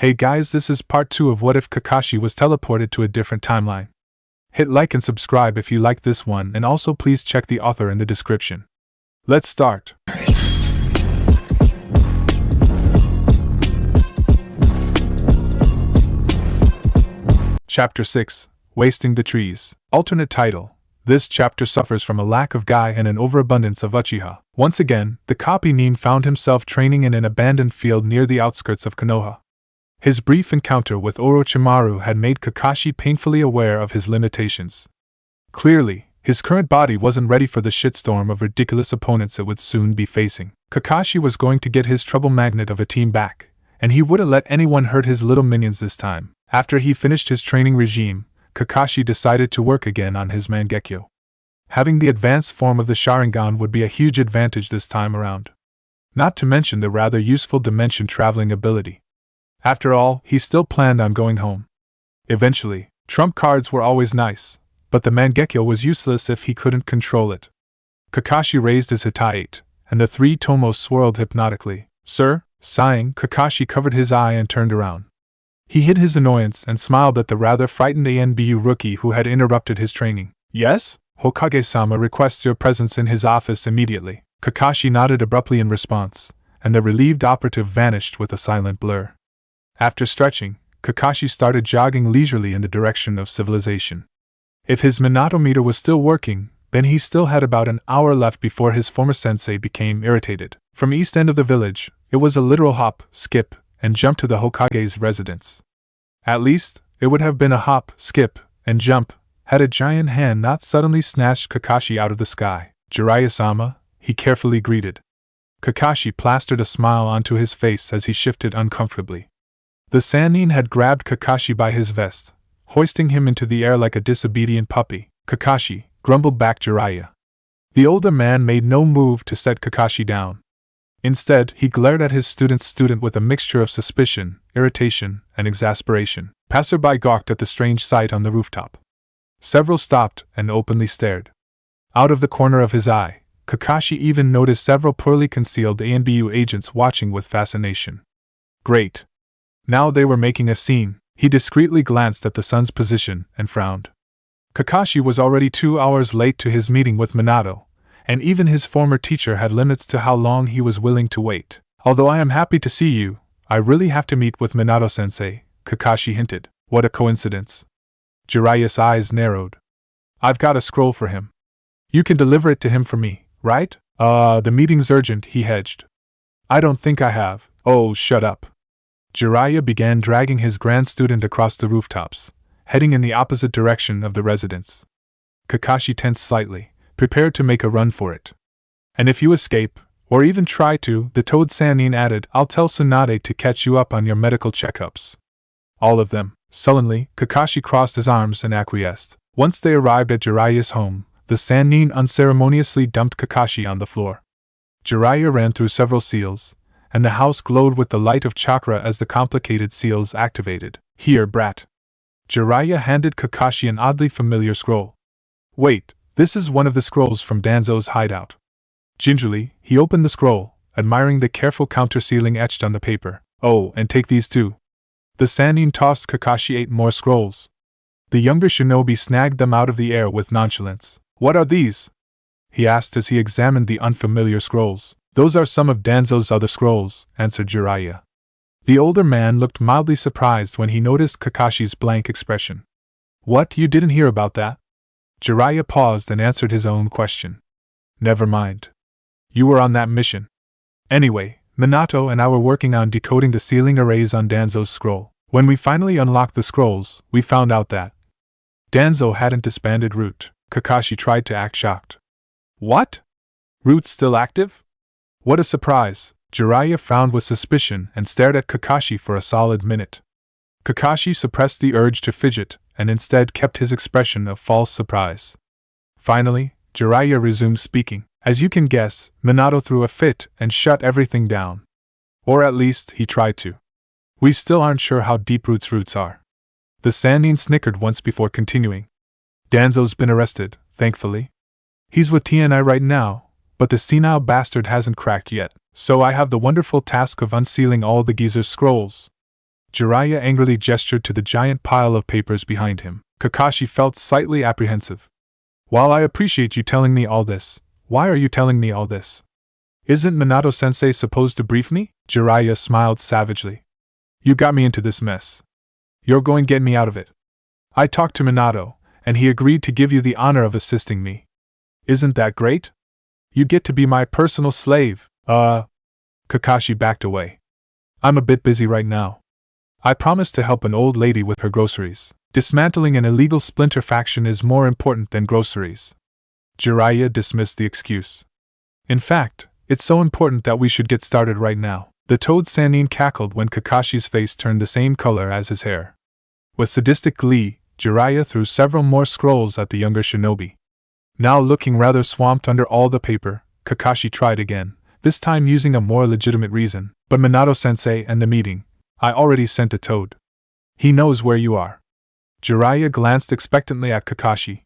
Hey guys, this is part 2 of What If Kakashi Was Teleported to a Different Timeline. Hit like and subscribe if you like this one, and also please check the author in the description. Let's start. Chapter 6, Wasting the Trees. Alternate title. This chapter suffers from a lack of Guy and an overabundance of Uchiha. Once again, the copy Nin found himself training in an abandoned field near the outskirts of Konoha. His brief encounter with Orochimaru had made Kakashi painfully aware of his limitations. Clearly, his current body wasn't ready for the shitstorm of ridiculous opponents it would soon be facing. Kakashi was going to get his trouble magnet of a team back, and he wouldn't let anyone hurt his little minions this time. After he finished his training regime, Kakashi decided to work again on his Mangekyo. Having the advanced form of the Sharingan would be a huge advantage this time around. Not to mention the rather useful dimension traveling ability. After all, he still planned on going home. Eventually, trump cards were always nice, but the Mangekyo was useless if he couldn't control it. Kakashi raised his Hitai, and the three tomos swirled hypnotically. Sir? Sighing, Kakashi covered his eye and turned around. He hid his annoyance and smiled at the rather frightened ANBU rookie who had interrupted his training. Yes? Hokage-sama requests your presence in his office immediately. Kakashi nodded abruptly in response, and the relieved operative vanished with a silent blur. After stretching, Kakashi started jogging leisurely in the direction of civilization. If his Minato meter was still working, then he still had about an hour left before his former sensei became irritated. From east end of the village, it was a literal hop, skip, and jump to the Hokage's residence. At least, it would have been a hop, skip, and jump, had a giant hand not suddenly snatched Kakashi out of the sky. Jiraiya-sama, he carefully greeted. Kakashi plastered a smile onto his face as he shifted uncomfortably. The Sannin had grabbed Kakashi by his vest, hoisting him into the air like a disobedient puppy. Kakashi, grumbled back Jiraiya. The older man made no move to set Kakashi down. Instead, he glared at his student with a mixture of suspicion, irritation, and exasperation. Passerby gawked at the strange sight on the rooftop. Several stopped and openly stared. Out of the corner of his eye, Kakashi even noticed several poorly concealed ANBU agents watching with fascination. Great. Now they were making a scene. He discreetly glanced at the sun's position and frowned. Kakashi was already 2 hours late to his meeting with Minato, and even his former teacher had limits to how long he was willing to wait. Although I am happy to see you, I really have to meet with Minato-sensei, Kakashi hinted. What a coincidence. Jiraiya's eyes narrowed. I've got a scroll for him. You can deliver it to him for me, right? The meeting's urgent, he hedged. I don't think I have. Oh, shut up. Jiraiya began dragging his grand student across the rooftops, heading in the opposite direction of the residence. Kakashi tensed slightly, prepared to make a run for it. And if you escape, or even try to, the Toad Sannin added, I'll tell Tsunade to catch you up on your medical checkups. All of them. Sullenly, Kakashi crossed his arms and acquiesced. Once they arrived at Jiraiya's home, the Sannin unceremoniously dumped Kakashi on the floor. Jiraiya ran through several seals, and the house glowed with the light of chakra as the complicated seals activated. Here, brat. Jiraiya handed Kakashi an oddly familiar scroll. Wait, this is one of the scrolls from Danzo's hideout. Gingerly, he opened the scroll, admiring the careful counter-sealing etched on the paper. Oh, and take these too. The Sannin tossed Kakashi 8 more scrolls. The younger shinobi snagged them out of the air with nonchalance. What are these? He asked as he examined the unfamiliar scrolls. Those are some of Danzo's other scrolls, answered Jiraiya. The older man looked mildly surprised when he noticed Kakashi's blank expression. What, you didn't hear about that? Jiraiya paused and answered his own question. Never mind. You were on that mission. Anyway, Minato and I were working on decoding the sealing arrays on Danzo's scroll. When we finally unlocked the scrolls, we found out that Danzo hadn't disbanded Root. Kakashi tried to act shocked. What? Root's still active? What a surprise. Jiraiya frowned with suspicion and stared at Kakashi for a solid minute. Kakashi suppressed the urge to fidget and instead kept his expression of false surprise. Finally, Jiraiya resumed speaking. As you can guess, Minato threw a fit and shut everything down. Or at least, he tried to. We still aren't sure how deep Root's roots are. The Sannin snickered once before continuing. Danzo's been arrested, thankfully. He's with TNI right now, but the senile bastard hasn't cracked yet, so I have the wonderful task of unsealing all the geezer's scrolls. Jiraiya angrily gestured to the giant pile of papers behind him. Kakashi felt slightly apprehensive. While I appreciate you telling me all this, why are you telling me all this? Isn't Minato-sensei supposed to brief me? Jiraiya smiled savagely. You got me into this mess. You're going to get me out of it. I talked to Minato, and he agreed to give you the honor of assisting me. Isn't that great? You get to be my personal slave. Kakashi backed away. I'm a bit busy right now. I promised to help an old lady with her groceries. Dismantling an illegal splinter faction is more important than groceries. Jiraiya dismissed the excuse. In fact, it's so important that we should get started right now. The toad Sannin cackled when Kakashi's face turned the same color as his hair. With sadistic glee, Jiraiya threw several more scrolls at the younger shinobi. Now looking rather swamped under all the paper, Kakashi tried again, this time using a more legitimate reason. But Minato-sensei and the meeting. I already sent a toad. He knows where you are. Jiraiya glanced expectantly at Kakashi.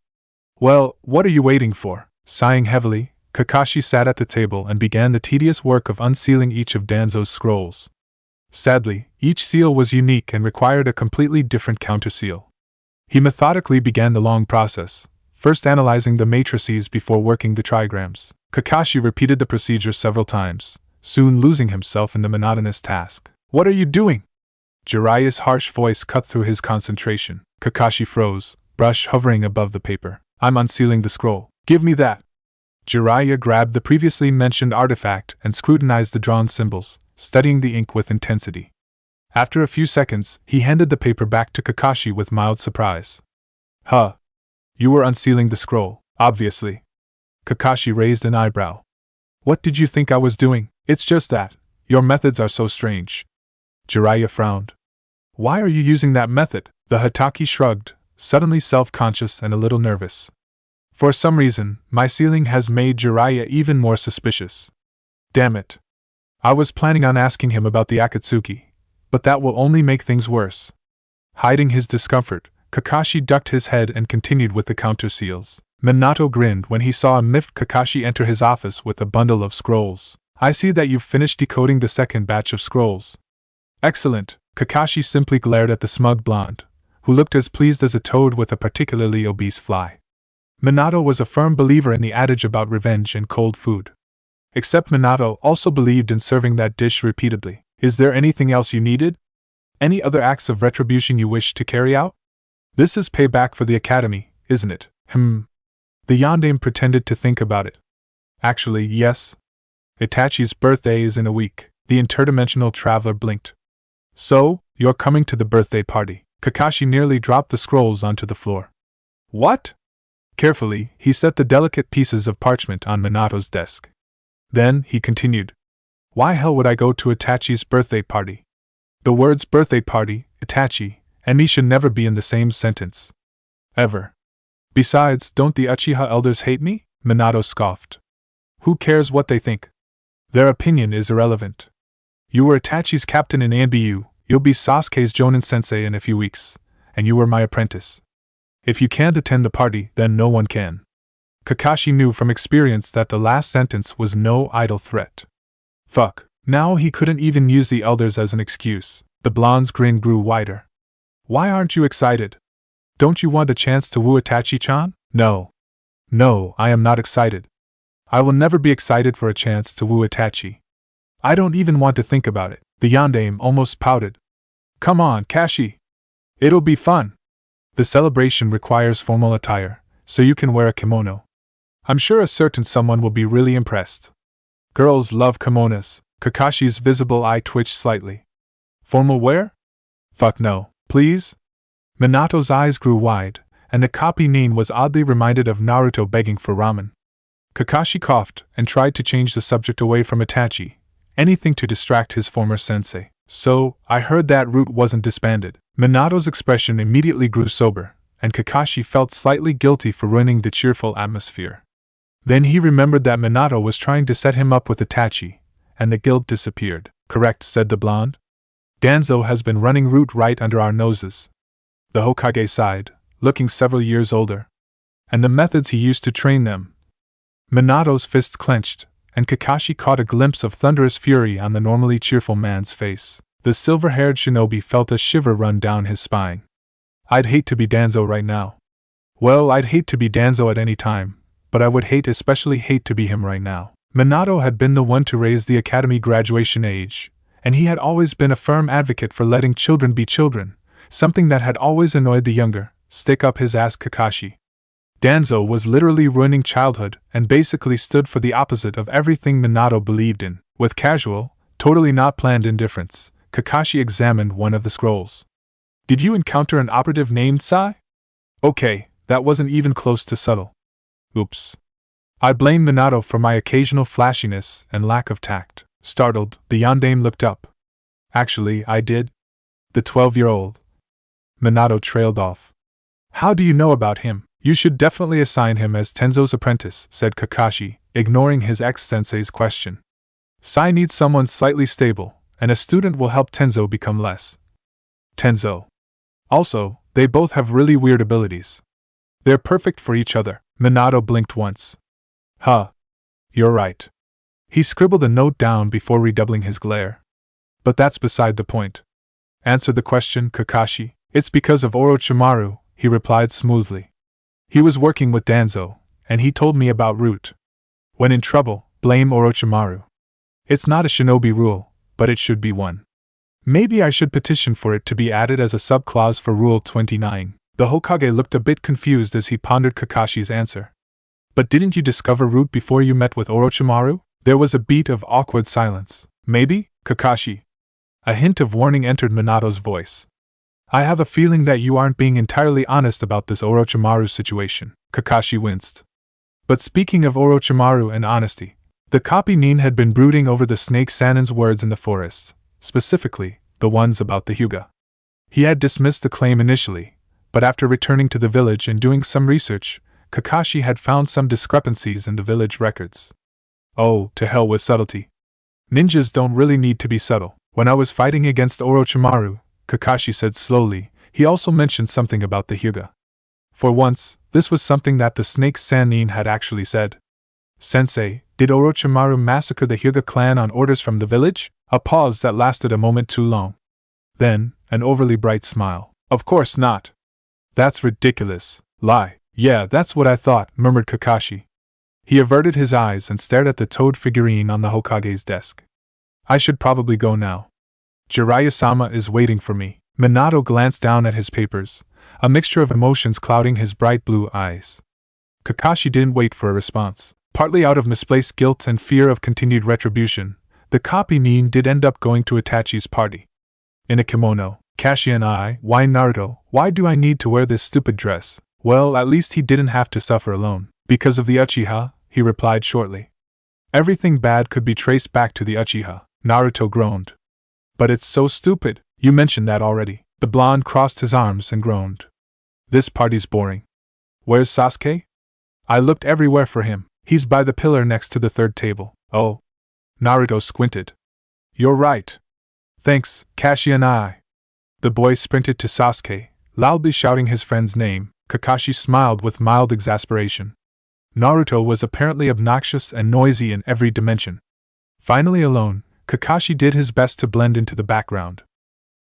Well, what are you waiting for? Sighing heavily, Kakashi sat at the table and began the tedious work of unsealing each of Danzo's scrolls. Sadly, each seal was unique and required a completely different counterseal. He methodically began the long process, first analyzing the matrices before working the trigrams. Kakashi repeated the procedure several times, soon losing himself in the monotonous task. What are you doing? Jiraiya's harsh voice cut through his concentration. Kakashi froze, brush hovering above the paper. I'm unsealing the scroll. Give me that. Jiraiya grabbed the previously mentioned artifact and scrutinized the drawn symbols, studying the ink with intensity. After a few seconds, he handed the paper back to Kakashi with mild surprise. Huh. You were unsealing the scroll, obviously. Kakashi raised an eyebrow. What did you think I was doing? It's just that. Your methods are so strange. Jiraiya frowned. Why are you using that method? The Hitachi shrugged, suddenly self-conscious and a little nervous. For some reason, my sealing has made Jiraiya even more suspicious. Damn it. I was planning on asking him about the Akatsuki, but that will only make things worse. Hiding his discomfort, Kakashi ducked his head and continued with the counterseals. Minato grinned when he saw a miffed Kakashi enter his office with a bundle of scrolls. I see that you've finished decoding the second batch of scrolls. Excellent. Kakashi simply glared at the smug blonde, who looked as pleased as a toad with a particularly obese fly. Minato was a firm believer in the adage about revenge and cold food. Except Minato also believed in serving that dish repeatedly. Is there anything else you needed? Any other acts of retribution you wish to carry out? This is payback for the academy, isn't it? The yondaime pretended to think about it. Actually, yes. Itachi's birthday is in a week. The interdimensional traveler blinked. So, you're coming to the birthday party. Kakashi nearly dropped the scrolls onto the floor. What? Carefully, he set the delicate pieces of parchment on Minato's desk. Then, he continued. Why hell would I go to Itachi's birthday party? The words birthday party, Itachi, and me should never be in the same sentence. Ever. Besides, don't the Uchiha elders hate me? Minato scoffed. Who cares what they think? Their opinion is irrelevant. You were Itachi's captain in ANBU, you'll be Sasuke's Jonin sensei in a few weeks, and you were my apprentice. If you can't attend the party, then no one can. Kakashi knew from experience that the last sentence was no idle threat. Fuck. Now he couldn't even use the elders as an excuse. The blonde's grin grew wider. Why aren't you excited? Don't you want a chance to woo Itachi-chan? No. No, I am not excited. I will never be excited for a chance to woo Itachi. I don't even want to think about it. The yondaime almost pouted. Come on, Kashi. It'll be fun. The celebration requires formal attire, so you can wear a kimono. I'm sure a certain someone will be really impressed. Girls love kimonos. Kakashi's visible eye twitched slightly. Formal wear? Fuck no, please? Minato's eyes grew wide, and the copy Nin was oddly reminded of Naruto begging for ramen. Kakashi coughed and tried to change the subject away from Itachi, anything to distract his former sensei. So, I heard that route wasn't disbanded. Minato's expression immediately grew sober, and Kakashi felt slightly guilty for ruining the cheerful atmosphere. Then he remembered that Minato was trying to set him up with Itachi, and the guilt disappeared. Correct, said the blonde. Danzo has been running route right under our noses. The Hokage sighed, looking several years older. And the methods he used to train them. Minato's fists clenched, and Kakashi caught a glimpse of thunderous fury on the normally cheerful man's face. The silver-haired shinobi felt a shiver run down his spine. I'd hate to be Danzo right now. Well, I'd hate to be Danzo at any time, but I would especially hate to be him right now. Minato had been the one to raise the academy graduation age, and he had always been a firm advocate for letting children be children, something that had always annoyed the younger, stick-up-his-ass Kakashi. Danzo was literally ruining childhood and basically stood for the opposite of everything Minato believed in. With casual, totally not planned indifference, Kakashi examined one of the scrolls. Did you encounter an operative named Sai? Okay, that wasn't even close to subtle. Oops. I blame Minato for my occasional flashiness and lack of tact. Startled, the yondaime looked up. Actually, I did. The 12-year-old. Minato trailed off. How do you know about him? You should definitely assign him as Tenzo's apprentice, said Kakashi, ignoring his ex-sensei's question. Sai needs someone slightly stable, and a student will help Tenzo become less. Tenzo. Also, they both have really weird abilities. They're perfect for each other. Minato blinked once. Huh. You're right. He scribbled a note down before redoubling his glare. But that's beside the point. Answer the question, Kakashi. It's because of Orochimaru, he replied smoothly. He was working with Danzo, and he told me about Root. When in trouble, blame Orochimaru. It's not a shinobi rule, but it should be one. Maybe I should petition for it to be added as a sub-clause for Rule 29. The Hokage looked a bit confused as he pondered Kakashi's answer. But didn't you discover Root before you met with Orochimaru? There was a beat of awkward silence. Maybe, Kakashi. A hint of warning entered Minato's voice. I have a feeling that you aren't being entirely honest about this Orochimaru situation. Kakashi winced. But speaking of Orochimaru and honesty, the copy Nin had been brooding over the snake Sannin's words in the forests, specifically, the ones about the Hyuga. He had dismissed the claim initially, but after returning to the village and doing some research, Kakashi had found some discrepancies in the village records. Oh, to hell with subtlety. Ninjas don't really need to be subtle. When I was fighting against Orochimaru, Kakashi said slowly, he also mentioned something about the Hyuga. For once, this was something that the snake Sannin had actually said. Sensei, did Orochimaru massacre the Hyuga clan on orders from the village? A pause that lasted a moment too long. Then, an overly bright smile. Of course not. That's ridiculous. Lie. Yeah, that's what I thought, murmured Kakashi. He averted his eyes and stared at the toad figurine on the Hokage's desk. I should probably go now. Jiraiya-sama is waiting for me. Minato glanced down at his papers, a mixture of emotions clouding his bright blue eyes. Kakashi didn't wait for a response. Partly out of misplaced guilt and fear of continued retribution, the copy Nin did end up going to Itachi's party. In a kimono, Kashi and I, why Naruto, why do I need to wear this stupid dress? Well, at least he didn't have to suffer alone. Because of the Uchiha, he replied shortly. Everything bad could be traced back to the Uchiha, Naruto groaned. But it's so stupid, you mentioned that already. The blonde crossed his arms and groaned. This party's boring. Where's Sasuke? I looked everywhere for him. He's by the pillar next to the third table. Oh. Naruto squinted. You're right. Thanks, Kashi and I. The boy sprinted to Sasuke, loudly shouting his friend's name. Kakashi smiled with mild exasperation. Naruto was apparently obnoxious and noisy in every dimension. Finally alone, Kakashi did his best to blend into the background.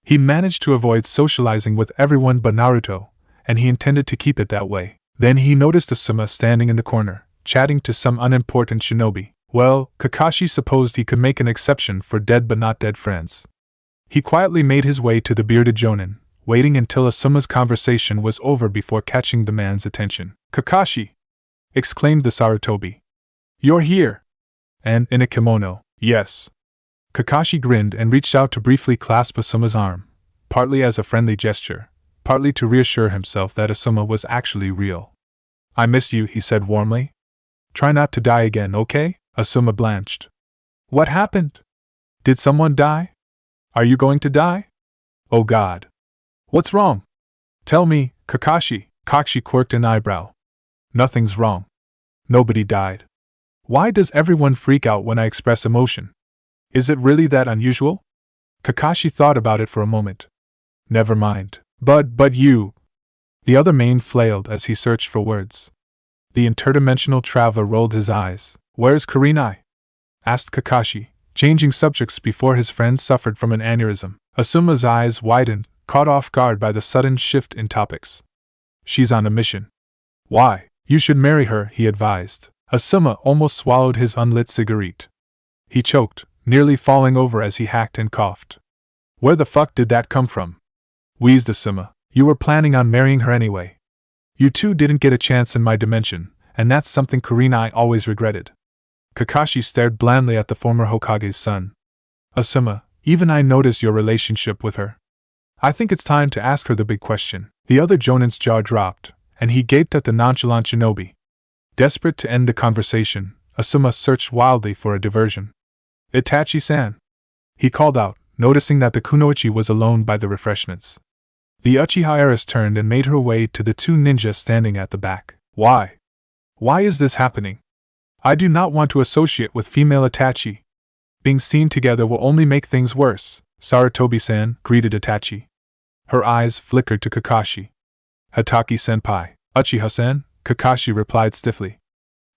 He managed to avoid socializing with everyone but Naruto, and he intended to keep it that way. Then he noticed Asuma standing in the corner, chatting to some unimportant shinobi. Well, Kakashi supposed he could make an exception for dead but not dead friends. He quietly made his way to the bearded jonin, waiting until Asuma's conversation was over before catching the man's attention. Kakashi! Exclaimed the Sarutobi. You're here! And in a kimono, yes. Kakashi grinned and reached out to briefly clasp Asuma's arm, partly as a friendly gesture, partly to reassure himself that Asuma was actually real. I miss you, he said warmly. Try not to die again, okay? Asuma blanched. What happened? Did someone die? Are you going to die? Oh God. What's wrong? Tell me, Kakashi. Kakashi quirked an eyebrow. Nothing's wrong. Nobody died. Why does everyone freak out when I express emotion? Is it really that unusual? Kakashi thought about it for a moment. Never mind. But you... The other mane flailed as he searched for words. The interdimensional traveler rolled his eyes. Where's Kurenai? Asked Kakashi, changing subjects before his friend suffered from an aneurysm. Asuma's eyes widened, caught off guard by the sudden shift in topics. She's on a mission. Why? You should marry her, he advised. Asuma almost swallowed his unlit cigarette. He choked, nearly falling over as he hacked and coughed. Where the fuck did that come from? Wheezed Asuma. You were planning on marrying her anyway. You two didn't get a chance in my dimension, and that's something Kurenai always regretted. Kakashi stared blandly at the former Hokage's son. Asuma, even I noticed your relationship with her. I think it's time to ask her the big question. The other Jonin's jaw dropped, and he gaped at the nonchalant shinobi. Desperate to end the conversation, Asuma searched wildly for a diversion. Itachi-san! He called out, noticing that the kunoichi was alone by the refreshments. The Uchiha heiress turned and made her way to the two ninjas standing at the back. Why? Why is this happening? I do not want to associate with female Itachi. Being seen together will only make things worse, Sarutobi-san greeted Itachi. Her eyes flickered to Kakashi. Hataki-senpai, Uchiha-san, Kakashi replied stiffly.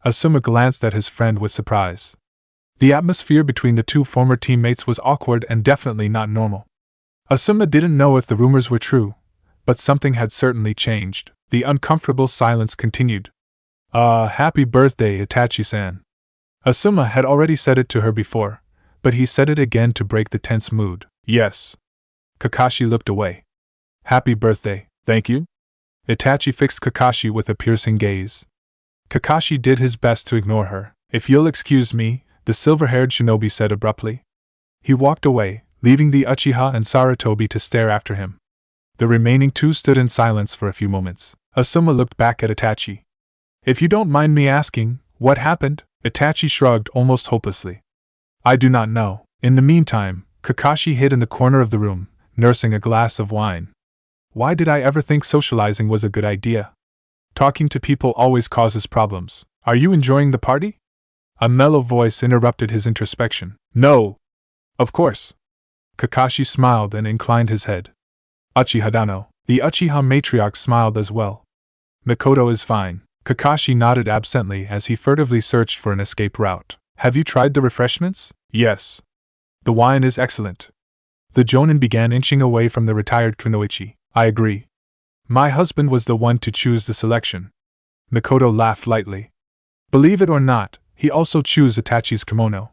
Asuma glanced at his friend with surprise. The atmosphere between the two former teammates was awkward and definitely not normal. Asuma didn't know if the rumors were true, but something had certainly changed. The uncomfortable silence continued. Happy birthday, Itachi-san. Asuma had already said it to her before, but he said it again to break the tense mood. Yes. Kakashi looked away. Happy birthday, thank you? Itachi fixed Kakashi with a piercing gaze. Kakashi did his best to ignore her. If you'll excuse me, the silver-haired shinobi said abruptly. He walked away, leaving the Uchiha and Sarutobi to stare after him. The remaining two stood in silence for a few moments. Asuma looked back at Itachi. If you don't mind me asking, what happened? Itachi shrugged almost hopelessly. I do not know. In the meantime, Kakashi hid in the corner of the room, nursing a glass of wine. Why did I ever think socializing was a good idea? Talking to people always causes problems. Are you enjoying the party? A mellow voice interrupted his introspection. No. Of course. Kakashi smiled and inclined his head. Uchiha Dano. The Uchiha matriarch smiled as well. Mikoto is fine. Kakashi nodded absently as he furtively searched for an escape route. Have you tried the refreshments? Yes. The wine is excellent. The Jonin began inching away from the retired kunoichi. I agree. My husband was the one to choose the selection. Mikoto laughed lightly. Believe it or not, he also chose Itachi's kimono.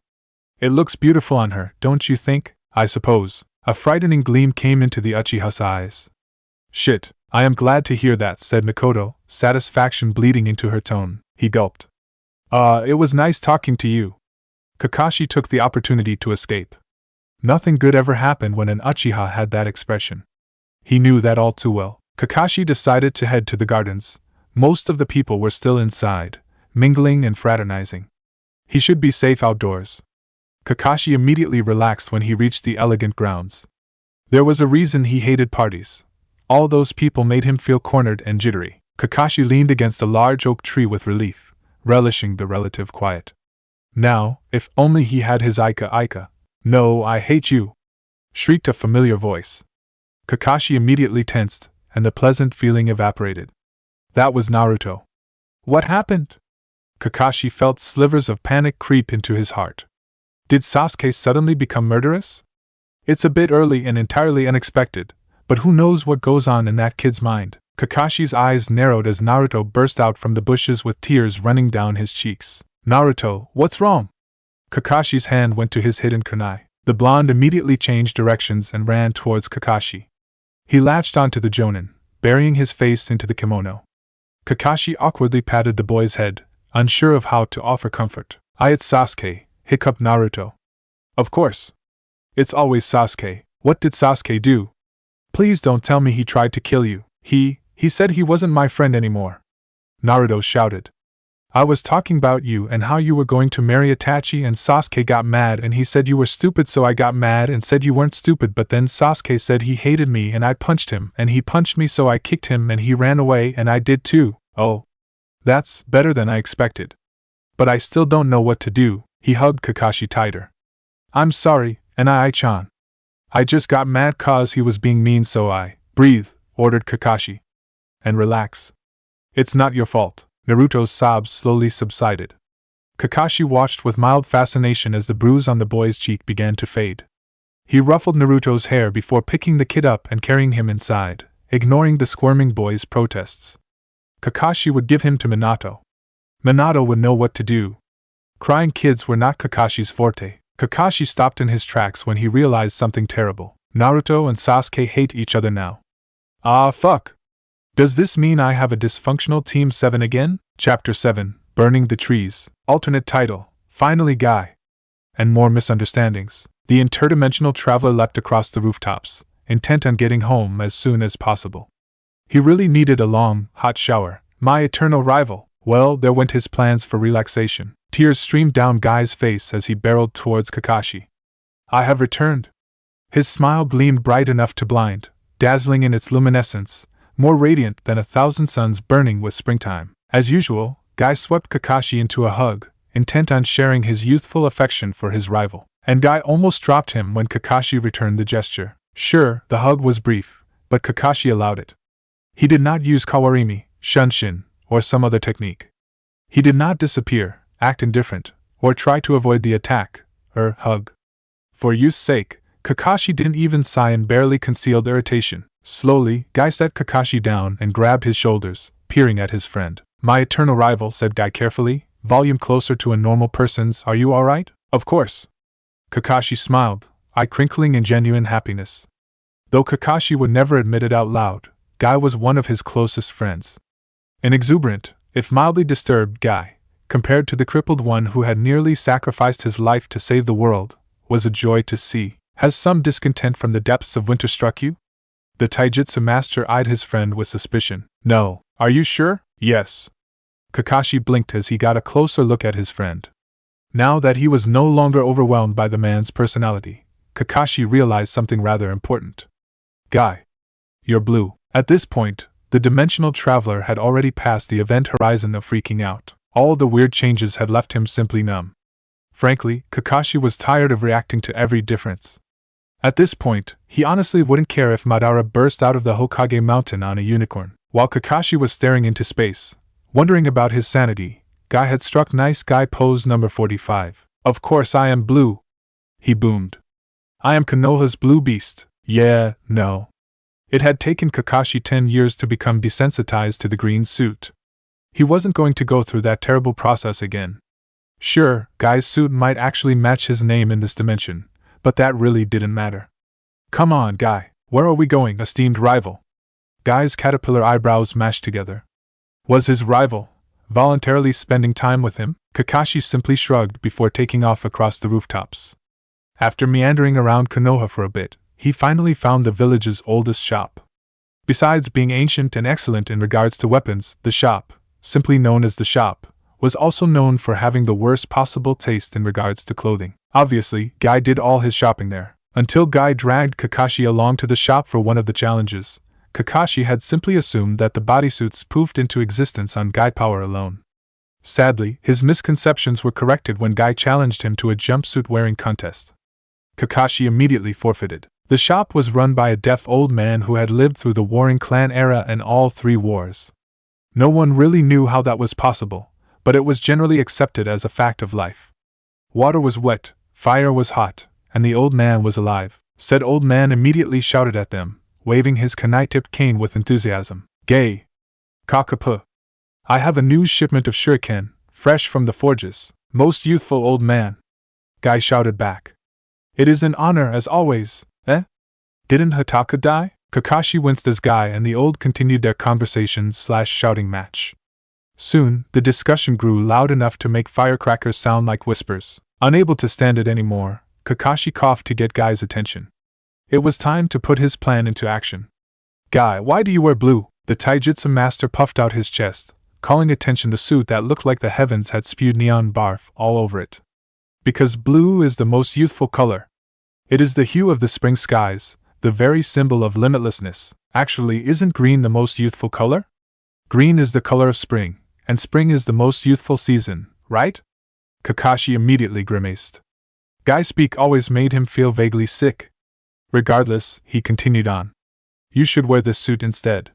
It looks beautiful on her, don't you think? I suppose. A frightening gleam came into the Uchiha's eyes. Shit, I am glad to hear that, said Mikoto, satisfaction bleeding into her tone. He gulped. It was nice talking to you. Kakashi took the opportunity to escape. Nothing good ever happened when an Uchiha had that expression. He knew that all too well. Kakashi decided to head to the gardens. Most of the people were still inside, mingling and fraternizing. He should be safe outdoors. Kakashi immediately relaxed when he reached the elegant grounds. There was a reason he hated parties. All those people made him feel cornered and jittery. Kakashi leaned against a large oak tree with relief, relishing the relative quiet. Now, if only he had his Aika. No, I hate you! Shrieked a familiar voice. Kakashi immediately tensed, and the pleasant feeling evaporated. That was Naruto. What happened? Kakashi felt slivers of panic creep into his heart. Did Sasuke suddenly become murderous? It's a bit early and entirely unexpected, but who knows what goes on in that kid's mind. Kakashi's eyes narrowed as Naruto burst out from the bushes with tears running down his cheeks. Naruto, what's wrong? Kakashi's hand went to his hidden kunai. The blonde immediately changed directions and ran towards Kakashi. He latched onto the Jonin, burying his face into the kimono. Kakashi awkwardly patted the boy's head, unsure of how to offer comfort. It's Sasuke, hiccuped Naruto. Of course. It's always Sasuke. What did Sasuke do? Please don't tell me he tried to kill you. He said he wasn't my friend anymore. Naruto shouted. I was talking about you and how you were going to marry Itachi, and Sasuke got mad and he said you were stupid, so I got mad and said you weren't stupid, but then Sasuke said he hated me and I punched him, and he punched me so I kicked him and he ran away and I did too. Oh. That's better than I expected. But I still don't know what to do. He hugged Kakashi tighter. I'm sorry, Nai-chan. I just got mad cause he was being mean, so I… Breathe, ordered Kakashi. And relax. It's not your fault. Naruto's sobs slowly subsided. Kakashi watched with mild fascination as the bruise on the boy's cheek began to fade. He ruffled Naruto's hair before picking the kid up and carrying him inside, ignoring the squirming boy's protests. Kakashi would give him to Minato. Minato would know what to do. Crying kids were not Kakashi's forte. Kakashi stopped in his tracks when he realized something terrible. Naruto and Sasuke hate each other now. Ah fuck! Does this mean I have a dysfunctional Team 7 again? Chapter 7, Burning the Trees. Alternate title, Finally Guy. And more misunderstandings. The interdimensional traveler leapt across the rooftops, intent on getting home as soon as possible. He really needed a long, hot shower. My eternal rival. Well, there went his plans for relaxation. Tears streamed down Guy's face as he barreled towards Kakashi. I have returned. His smile gleamed bright enough to blind, dazzling in its luminescence, more radiant than 1,000 suns burning with springtime. As usual, Guy swept Kakashi into a hug, intent on sharing his youthful affection for his rival. And Guy almost dropped him when Kakashi returned the gesture. Sure, the hug was brief, but Kakashi allowed it. He did not use kawarimi, shunshin, or some other technique. He did not disappear, act indifferent, or try to avoid the attack, or hug. For youth's sake, Kakashi didn't even sigh and barely concealed irritation. Slowly, Guy set Kakashi down and grabbed his shoulders, peering at his friend. My eternal rival, said Guy carefully, volume closer to a normal person's. Are you alright? Of course. Kakashi smiled, eye crinkling in genuine happiness. Though Kakashi would never admit it out loud, Guy was one of his closest friends. An exuberant, if mildly disturbed Guy, compared to the crippled one who had nearly sacrificed his life to save the world, was a joy to see. Has some discontent from the depths of winter struck you? The taijutsu master eyed his friend with suspicion. No. Are you sure? Yes. Kakashi blinked as he got a closer look at his friend. Now that he was no longer overwhelmed by the man's personality, Kakashi realized something rather important. Guy. You're blue. At this point, the dimensional traveler had already passed the event horizon of freaking out. All the weird changes had left him simply numb. Frankly, Kakashi was tired of reacting to every difference. At this point, he honestly wouldn't care if Madara burst out of the Hokage mountain on a unicorn. While Kakashi was staring into space, wondering about his sanity, Guy had struck nice guy pose number 45. Of course I am blue, he boomed. I am Konoha's blue beast. Yeah, no. It had taken Kakashi 10 years to become desensitized to the green suit. He wasn't going to go through that terrible process again. Sure, Guy's suit might actually match his name in this dimension, but that really didn't matter. Come on, Guy, where are we going, esteemed rival? Guy's caterpillar eyebrows mashed together. Was his rival voluntarily spending time with him? Kakashi simply shrugged before taking off across the rooftops. After meandering around Konoha for a bit, he finally found the village's oldest shop. Besides being ancient and excellent in regards to weapons, the shop, simply known as the shop, was also known for having the worst possible taste in regards to clothing. Obviously, Guy did all his shopping there. Until Guy dragged Kakashi along to the shop for one of the challenges, Kakashi had simply assumed that the bodysuits poofed into existence on Guy power alone. Sadly, his misconceptions were corrected when Guy challenged him to a jumpsuit-wearing contest. Kakashi immediately forfeited. The shop was run by a deaf old man who had lived through the warring clan era and all 3 wars. No one really knew how that was possible, but it was generally accepted as a fact of life. Water was wet, fire was hot, and the old man was alive. Said old man immediately shouted at them, waving his kunai-tipped cane with enthusiasm. Gay! Kakapu! I have a new shipment of shuriken, fresh from the forges. Most youthful old man! Guy shouted back. It is an honor as always, eh? Didn't Hataka die? Kakashi winced as Guy and the old continued their conversation/shouting match. Soon, the discussion grew loud enough to make firecrackers sound like whispers. Unable to stand it anymore, Kakashi coughed to get Guy's attention. It was time to put his plan into action. Guy, why do you wear blue? The taijutsu master puffed out his chest, calling attention the suit that looked like the heavens had spewed neon barf all over it. Because blue is the most youthful color. It is the hue of the spring skies, the very symbol of limitlessness. Actually, isn't green the most youthful color? Green is the color of spring, and spring is the most youthful season, right? Kakashi immediately grimaced. Guy's speak always made him feel vaguely sick. Regardless, he continued on. You should wear this suit instead.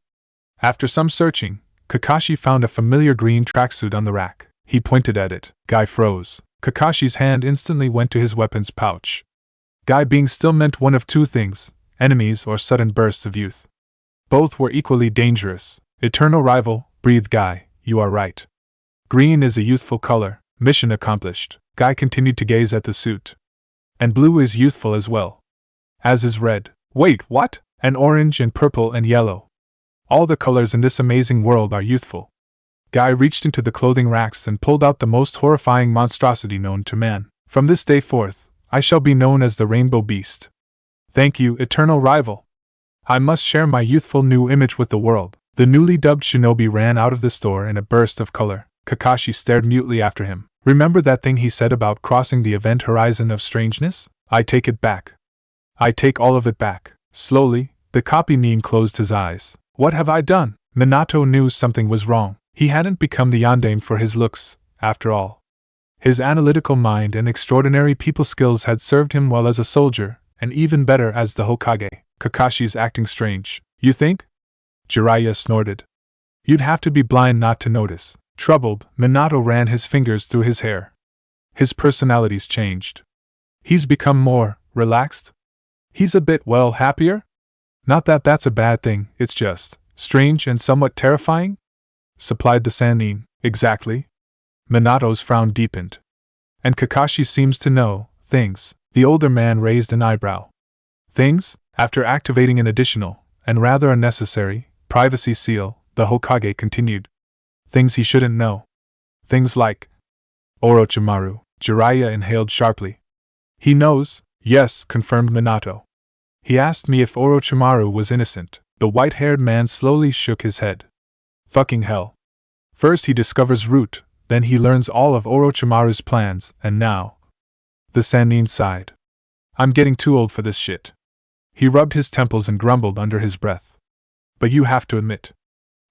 After some searching, Kakashi found a familiar green tracksuit on the rack. He pointed at it. Guy froze. Kakashi's hand instantly went to his weapons pouch. Guy being still meant one of two things: enemies or sudden bursts of youth. Both were equally dangerous. Eternal rival, breathed Guy, you are right. Green is a youthful color, mission accomplished. Guy continued to gaze at the suit. And blue is youthful as well. As is red. Wait, what? And orange and purple and yellow. All the colors in this amazing world are youthful. Guy reached into the clothing racks and pulled out the most horrifying monstrosity known to man. From this day forth, I shall be known as the Rainbow Beast. Thank you, eternal rival. I must share my youthful new image with the world. The newly dubbed shinobi ran out of the store in a burst of color. Kakashi stared mutely after him. Remember that thing he said about crossing the event horizon of strangeness? I take it back. I take all of it back. Slowly, the copy Nin closed his eyes. What have I done? Minato knew something was wrong. He hadn't become the yandere for his looks, after all. His analytical mind and extraordinary people skills had served him well as a soldier, and even better as the Hokage. Kakashi's acting strange. You think? Jiraiya snorted. You'd have to be blind not to notice. Troubled, Minato ran his fingers through his hair. His personality's changed. He's become more relaxed. He's a bit, well, happier? Not that that's a bad thing, it's just strange and somewhat terrifying? Supplied the Sannin. Exactly. Minato's frown deepened. And Kakashi seems to know things. The older man raised an eyebrow. Things? After activating an additional, and rather unnecessary, privacy seal, the Hokage continued. Things he shouldn't know. Things like Orochimaru. Jiraiya inhaled sharply. He knows, yes, confirmed Minato. He asked me if Orochimaru was innocent. The white-haired man slowly shook his head. Fucking hell. First he discovers Root, then he learns all of Orochimaru's plans, and now. The Sannin sighed. I'm getting too old for this shit. He rubbed his temples and grumbled under his breath. But you have to admit.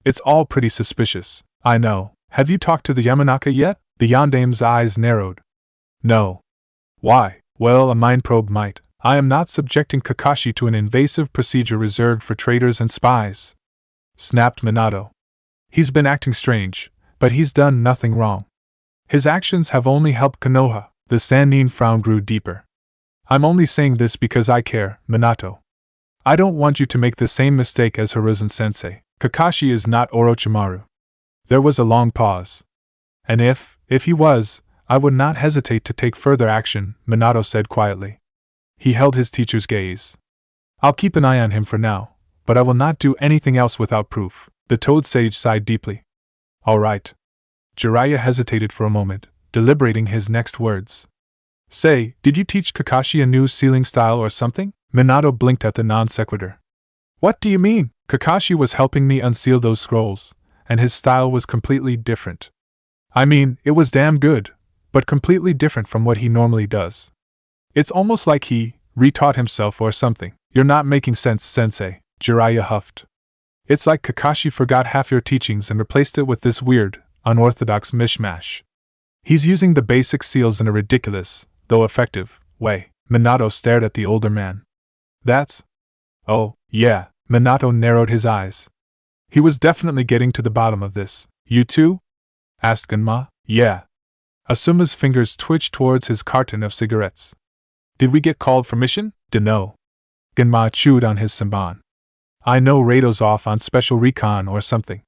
It's all pretty suspicious. I know. Have you talked to the Yamanaka yet? The yandame's eyes narrowed. No. Why? Well, a mind probe might. I am not subjecting Kakashi to an invasive procedure reserved for traitors and spies. Snapped Minato. He's been acting strange, but he's done nothing wrong. His actions have only helped Konoha. The Sannin frown grew deeper. I'm only saying this because I care, Minato. I don't want you to make the same mistake as Hiruzen-sensei. Kakashi is not Orochimaru. There was a long pause. And if he was, I would not hesitate to take further action, Minato said quietly. He held his teacher's gaze. I'll keep an eye on him for now, but I will not do anything else without proof. The Toad Sage sighed deeply. All right. Jiraiya hesitated for a moment, deliberating his next words. Say, did you teach Kakashi a new sealing style or something? Minato blinked at the non-sequitur. What do you mean? Kakashi was helping me unseal those scrolls, and his style was completely different. I mean, it was damn good, but completely different from what he normally does. It's almost like he retaught himself or something. You're not making sense, sensei, Jiraiya huffed. It's like Kakashi forgot half your teachings and replaced it with this weird, unorthodox mishmash. He's using the basic seals in a ridiculous, though effective, way. Minato stared at the older man. That's... Oh, yeah, Minato narrowed his eyes. He was definitely getting to the bottom of this. You too? Asked Genma. Yeah. Asuma's fingers twitched towards his carton of cigarettes. Did we get called for mission? Dunno. Genma chewed on his senbon. I know Rato's off on special recon or something.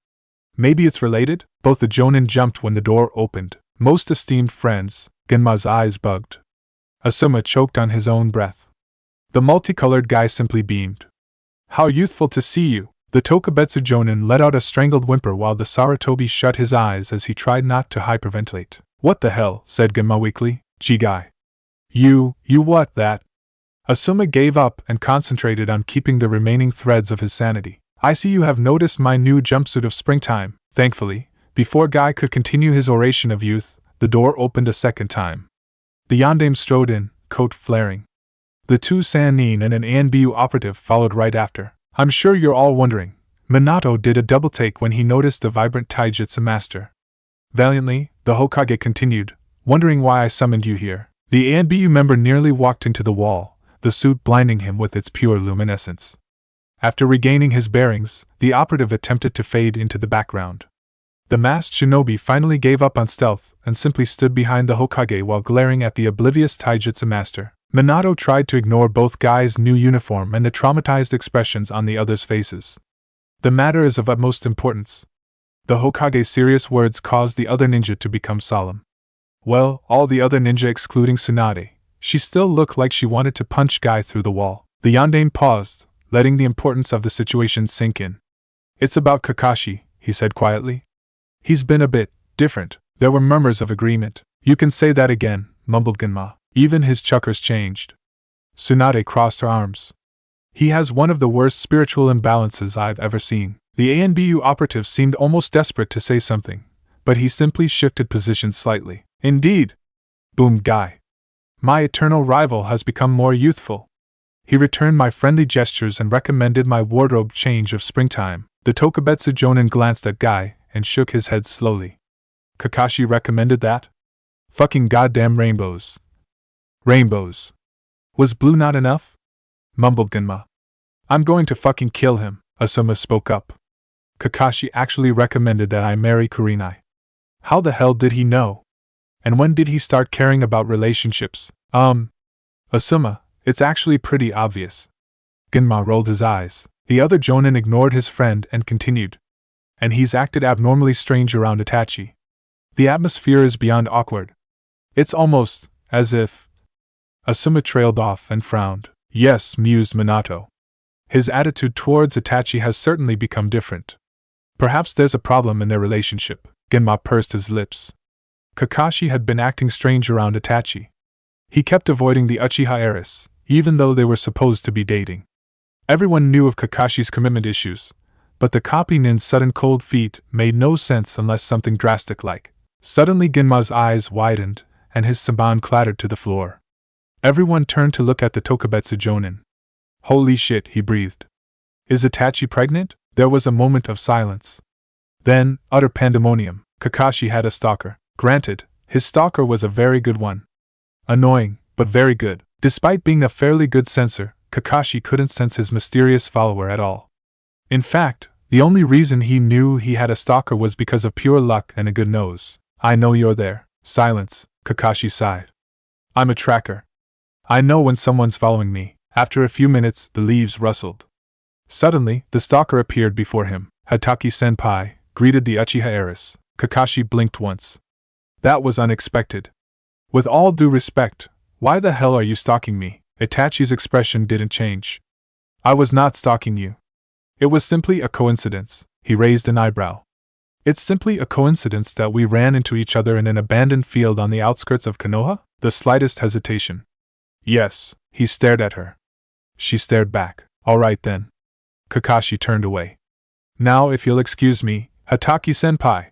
Maybe it's related? Both the Jonin jumped when the door opened. Most esteemed friends, Genma's eyes bugged. Asuma choked on his own breath. The multicolored guy simply beamed. How youthful to see you! The Tokubetsu Jonin let out a strangled whimper while the Sarutobi shut his eyes as he tried not to hyperventilate. What the hell? Said Genma weakly. Jigai. You what that? Asuma gave up and concentrated on keeping the remaining threads of his sanity. I see you have noticed my new jumpsuit of springtime. Thankfully, before Guy could continue his oration of youth, the door opened a second time. The yandame strode in, coat flaring. The two Sannin and an ANBU operative followed right after. I'm sure you're all wondering. Minato did a double take when he noticed the vibrant taijutsu master. Valiantly, the Hokage continued, wondering why I summoned you here. The ANBU member nearly walked into the wall, the suit blinding him with its pure luminescence. After regaining his bearings, the operative attempted to fade into the background. The masked shinobi finally gave up on stealth and simply stood behind the Hokage while glaring at the oblivious taijutsu master. Minato tried to ignore both guys' new uniform and the traumatized expressions on the others' faces. The matter is of utmost importance. The Hokage's serious words caused the other ninja to become solemn. Well, all the other ninja excluding Tsunade, she still looked like she wanted to punch Guy through the wall. The yandere paused, letting the importance of the situation sink in. It's about Kakashi, he said quietly. He's been a bit different. There were murmurs of agreement. You can say that again, mumbled Genma. Even his chakras changed. Tsunade crossed her arms. He has one of the worst spiritual imbalances I've ever seen. The ANBU operative seemed almost desperate to say something, but he simply shifted positions slightly. Indeed, boomed Guy. My eternal rival has become more youthful. He returned my friendly gestures and recommended my wardrobe change of springtime. The Tokubetsu Jonin glanced at Guy and shook his head slowly. Kakashi recommended that? Fucking goddamn rainbows. Rainbows. Was blue not enough? Mumbled Genma. I'm going to fucking kill him, Asuma spoke up. Kakashi actually recommended that I marry Kurenai. How the hell did he know? And when did he start caring about relationships? Asuma, it's actually pretty obvious. Genma rolled his eyes. The other Jonin ignored his friend and continued. And he's acted abnormally strange around Itachi. The atmosphere is beyond awkward. It's almost as if... Asuma trailed off and frowned. Yes, mused Minato. His attitude towards Itachi has certainly become different. Perhaps there's a problem in their relationship. Genma pursed his lips. Kakashi had been acting strange around Itachi. He kept avoiding the Uchiha heiress, even though they were supposed to be dating. Everyone knew of Kakashi's commitment issues, but the copy nin's sudden cold feet made no sense unless something drastic like. Suddenly Genma's eyes widened, and his saban clattered to the floor. Everyone turned to look at the Tokubetsu Jonin. Holy shit, he breathed. Is Itachi pregnant? There was a moment of silence. Then, utter pandemonium. Kakashi had a stalker. Granted, his stalker was a very good one. Annoying, but very good. Despite being a fairly good censor, Kakashi couldn't sense his mysterious follower at all. In fact, the only reason he knew he had a stalker was because of pure luck and a good nose. I know you're there. Silence, Kakashi sighed. I'm a tracker. I know when someone's following me. After a few minutes, the leaves rustled. Suddenly, the stalker appeared before him. Hataki-senpai greeted the Uchiha heiress. Kakashi blinked once. That was unexpected. With all due respect, why the hell are you stalking me? Itachi's expression didn't change. I was not stalking you. It was simply a coincidence. He raised an eyebrow. It's simply a coincidence that we ran into each other in an abandoned field on the outskirts of Konoha? The slightest hesitation. Yes, he stared at her. She stared back. All right then. Kakashi turned away. Now if you'll excuse me, Hataki-senpai.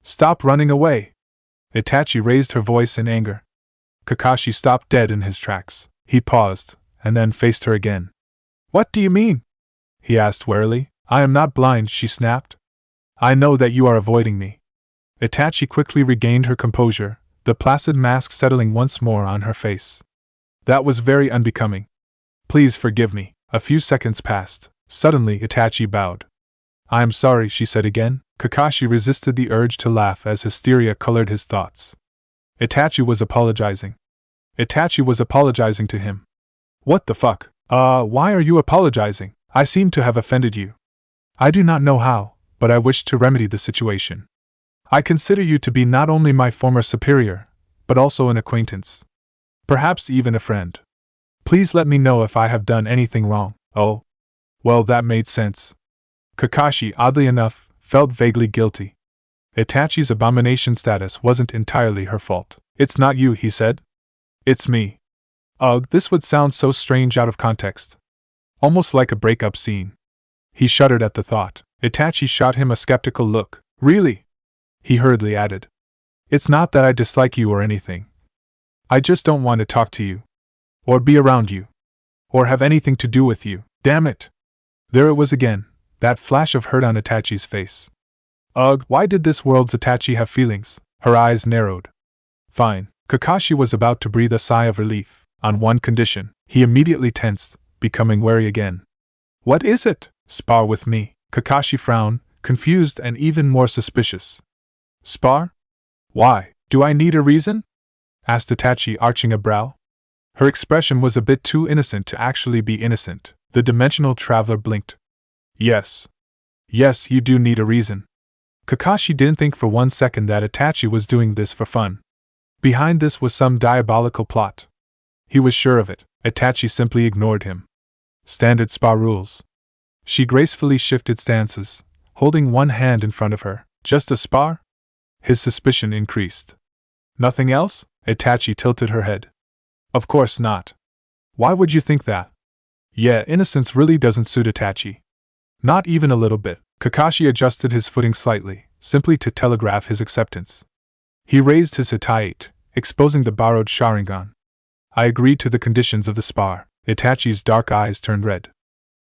Stop running away. Itachi raised her voice in anger. Kakashi stopped dead in his tracks. He paused, and then faced her again. What do you mean? He asked warily. I am not blind, she snapped. I know that you are avoiding me. Itachi quickly regained her composure, the placid mask settling once more on her face. That was very unbecoming. Please forgive me. A few seconds passed. Suddenly Itachi bowed. I am sorry, she said again. Kakashi resisted the urge to laugh as hysteria colored his thoughts. Itachi was apologizing. Itachi was apologizing to him. What the fuck? Why are you apologizing? I seem to have offended you. I do not know how, but I wish to remedy the situation. I consider you to be not only my former superior, but also an acquaintance. Perhaps even a friend. Please let me know if I have done anything wrong. Oh. Well, that made sense. Kakashi, oddly enough, felt vaguely guilty. Itachi's abomination status wasn't entirely her fault. It's not you, he said. It's me. Ugh, this would sound so strange out of context. Almost like a breakup scene. He shuddered at the thought. Itachi shot him a skeptical look. Really? He hurriedly added. It's not that I dislike you or anything. I just don't want to talk to you. Or be around you. Or have anything to do with you. Damn it. There it was again, that flash of hurt on Itachi's face. Ugh, why did this world's Itachi have feelings? Her eyes narrowed. Fine. Kakashi was about to breathe a sigh of relief. On one condition. He immediately tensed, becoming wary again. What is it? Spar with me. Kakashi frowned, confused and even more suspicious. Spar? Why? Do I need a reason? Asked Itachi, arching a brow. Her expression was a bit too innocent to actually be innocent. The dimensional traveler blinked. Yes. Yes, you do need a reason. Kakashi didn't think for 1 second that Itachi was doing this for fun. Behind this was some diabolical plot. He was sure of it. Itachi simply ignored him. Standard spar rules. She gracefully shifted stances, holding one hand in front of her. Just a spar? His suspicion increased. Nothing else? Itachi tilted her head. Of course not. Why would you think that? Yeah, innocence really doesn't suit Itachi. Not even a little bit. Kakashi adjusted his footing slightly, simply to telegraph his acceptance. He raised his Hitai, exposing the borrowed Sharingan. I agreed to the conditions of the spar. Itachi's dark eyes turned red.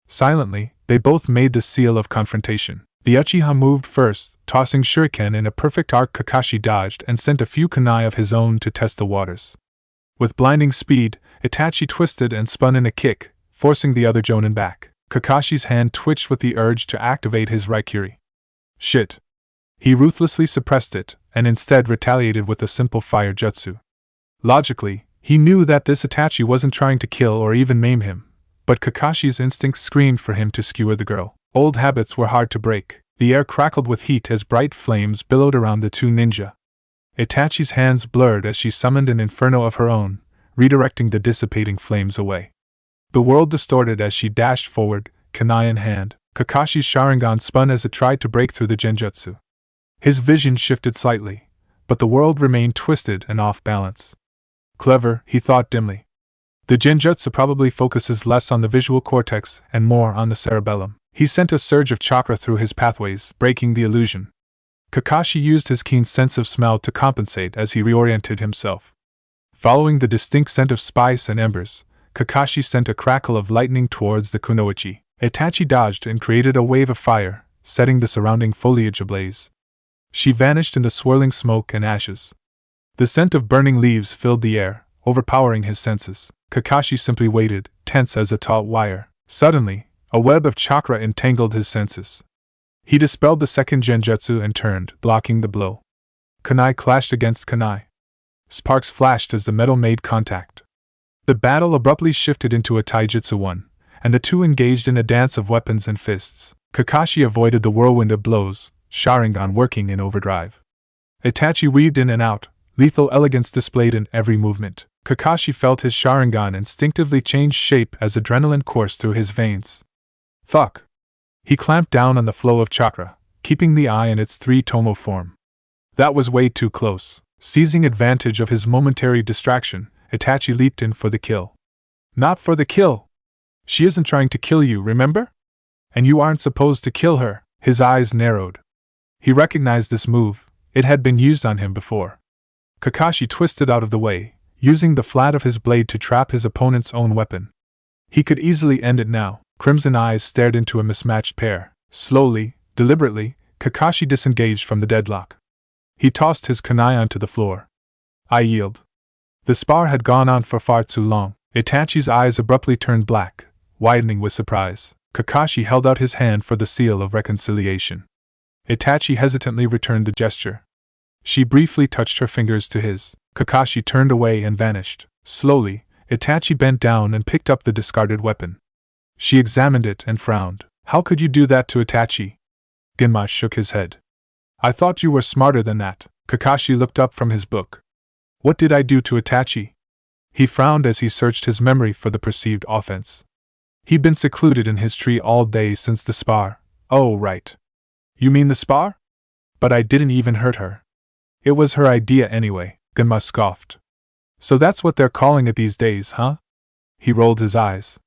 Silently, they both made the seal of confrontation. The Uchiha moved first, tossing shuriken in a perfect arc. Kakashi dodged and sent a few kunai of his own to test the waters. With blinding speed, Itachi twisted and spun in a kick, forcing the other Jonin back. Kakashi's hand twitched with the urge to activate his Raikiri. Shit. He ruthlessly suppressed it, and instead retaliated with a simple fire jutsu. Logically, he knew that this Itachi wasn't trying to kill or even maim him, but Kakashi's instincts screamed for him to skewer the girl. Old habits were hard to break. The air crackled with heat as bright flames billowed around the two ninja. Itachi's hands blurred as she summoned an inferno of her own, redirecting the dissipating flames away. The world distorted as she dashed forward, kunai in hand. Kakashi's Sharingan spun as it tried to break through the genjutsu. His vision shifted slightly, but the world remained twisted and off balance. Clever, he thought dimly. The genjutsu probably focuses less on the visual cortex and more on the cerebellum. He sent a surge of chakra through his pathways, breaking the illusion. Kakashi used his keen sense of smell to compensate as he reoriented himself. Following the distinct scent of spice and embers, Kakashi sent a crackle of lightning towards the kunoichi. Itachi dodged and created a wave of fire, setting the surrounding foliage ablaze. She vanished in the swirling smoke and ashes. The scent of burning leaves filled the air, overpowering his senses. Kakashi simply waited, tense as a taut wire. Suddenly, a web of chakra entangled his senses. He dispelled the second genjutsu and turned, blocking the blow. Kunai clashed against kunai. Sparks flashed as the metal made contact. The battle abruptly shifted into a taijutsu one, and the two engaged in a dance of weapons and fists. Kakashi avoided the whirlwind of blows, Sharingan working in overdrive. Itachi weaved in and out, lethal elegance displayed in every movement. Kakashi felt his Sharingan instinctively change shape as adrenaline coursed through his veins. Fuck! He clamped down on the flow of chakra, keeping the eye in its three-tomo form. That was way too close. Seizing advantage of his momentary distraction, Itachi leaped in for the kill. Not for the kill! She isn't trying to kill you, remember? And you aren't supposed to kill her. His eyes narrowed. He recognized this move. It had been used on him before. Kakashi twisted out of the way, using the flat of his blade to trap his opponent's own weapon. He could easily end it now. Crimson eyes stared into a mismatched pair. Slowly, deliberately, Kakashi disengaged from the deadlock. He tossed his kunai onto the floor. I yield. The spar had gone on for far too long. Itachi's eyes abruptly turned black, widening with surprise. Kakashi held out his hand for the seal of reconciliation. Itachi hesitantly returned the gesture. She briefly touched her fingers to his. Kakashi turned away and vanished. Slowly, Itachi bent down and picked up the discarded weapon. She examined it and frowned. How could you do that to Itachi? Genma shook his head. I thought you were smarter than that. Kakashi looked up from his book. What did I do to Itachi? He frowned as he searched his memory for the perceived offense. He'd been secluded in his tree all day since the spar. Oh, right. You mean the spar? But I didn't even hurt her. It was her idea anyway, Genma scoffed. So that's what they're calling it these days, huh? He rolled his eyes.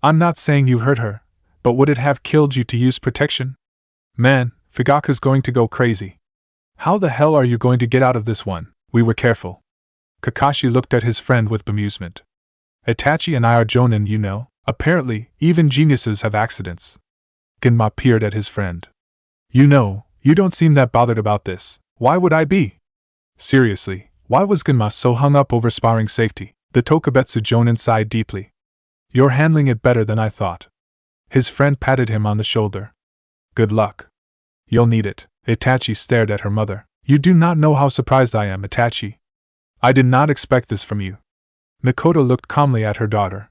I'm not saying you hurt her, but would it have killed you to use protection? Man, Fugaka's going to go crazy. How the hell are you going to get out of this one? We were careful. Kakashi looked at his friend with bemusement. Itachi and I are Jonin, you know. Apparently, even geniuses have accidents. Genma peered at his friend. You know, you don't seem that bothered about this. Why would I be? Seriously, why was Genma so hung up over sparring safety? The Tokubetsu Jonin sighed deeply. You're handling it better than I thought. His friend patted him on the shoulder. Good luck. You'll need it. Itachi stared at her mother. You do not know how surprised I am, Itachi. I did not expect this from you. Mikoto looked calmly at her daughter.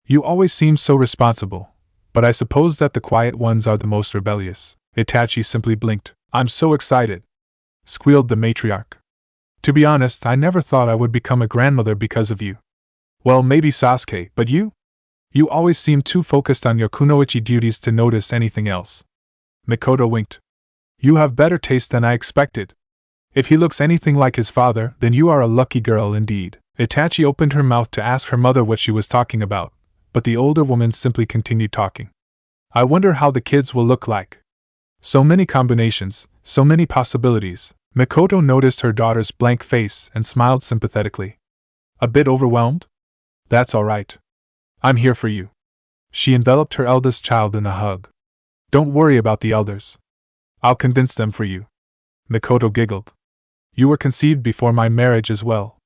You always seem so responsible, but I suppose that the quiet ones are the most rebellious. Itachi simply blinked. I'm so excited, squealed the matriarch. To be honest, I never thought I would become a grandmother because of you. Well, maybe Sasuke, but you? You always seem too focused on your kunoichi duties to notice anything else. Mikoto winked. You have better taste than I expected. If he looks anything like his father, then you are a lucky girl indeed. Itachi opened her mouth to ask her mother what she was talking about, but the older woman simply continued talking. I wonder how the kids will look like. So many combinations, so many possibilities. Mikoto noticed her daughter's blank face and smiled sympathetically. A bit overwhelmed? That's all right. I'm here for you. She enveloped her eldest child in a hug. Don't worry about the elders. I'll convince them for you. Mikoto giggled. You were conceived before my marriage as well.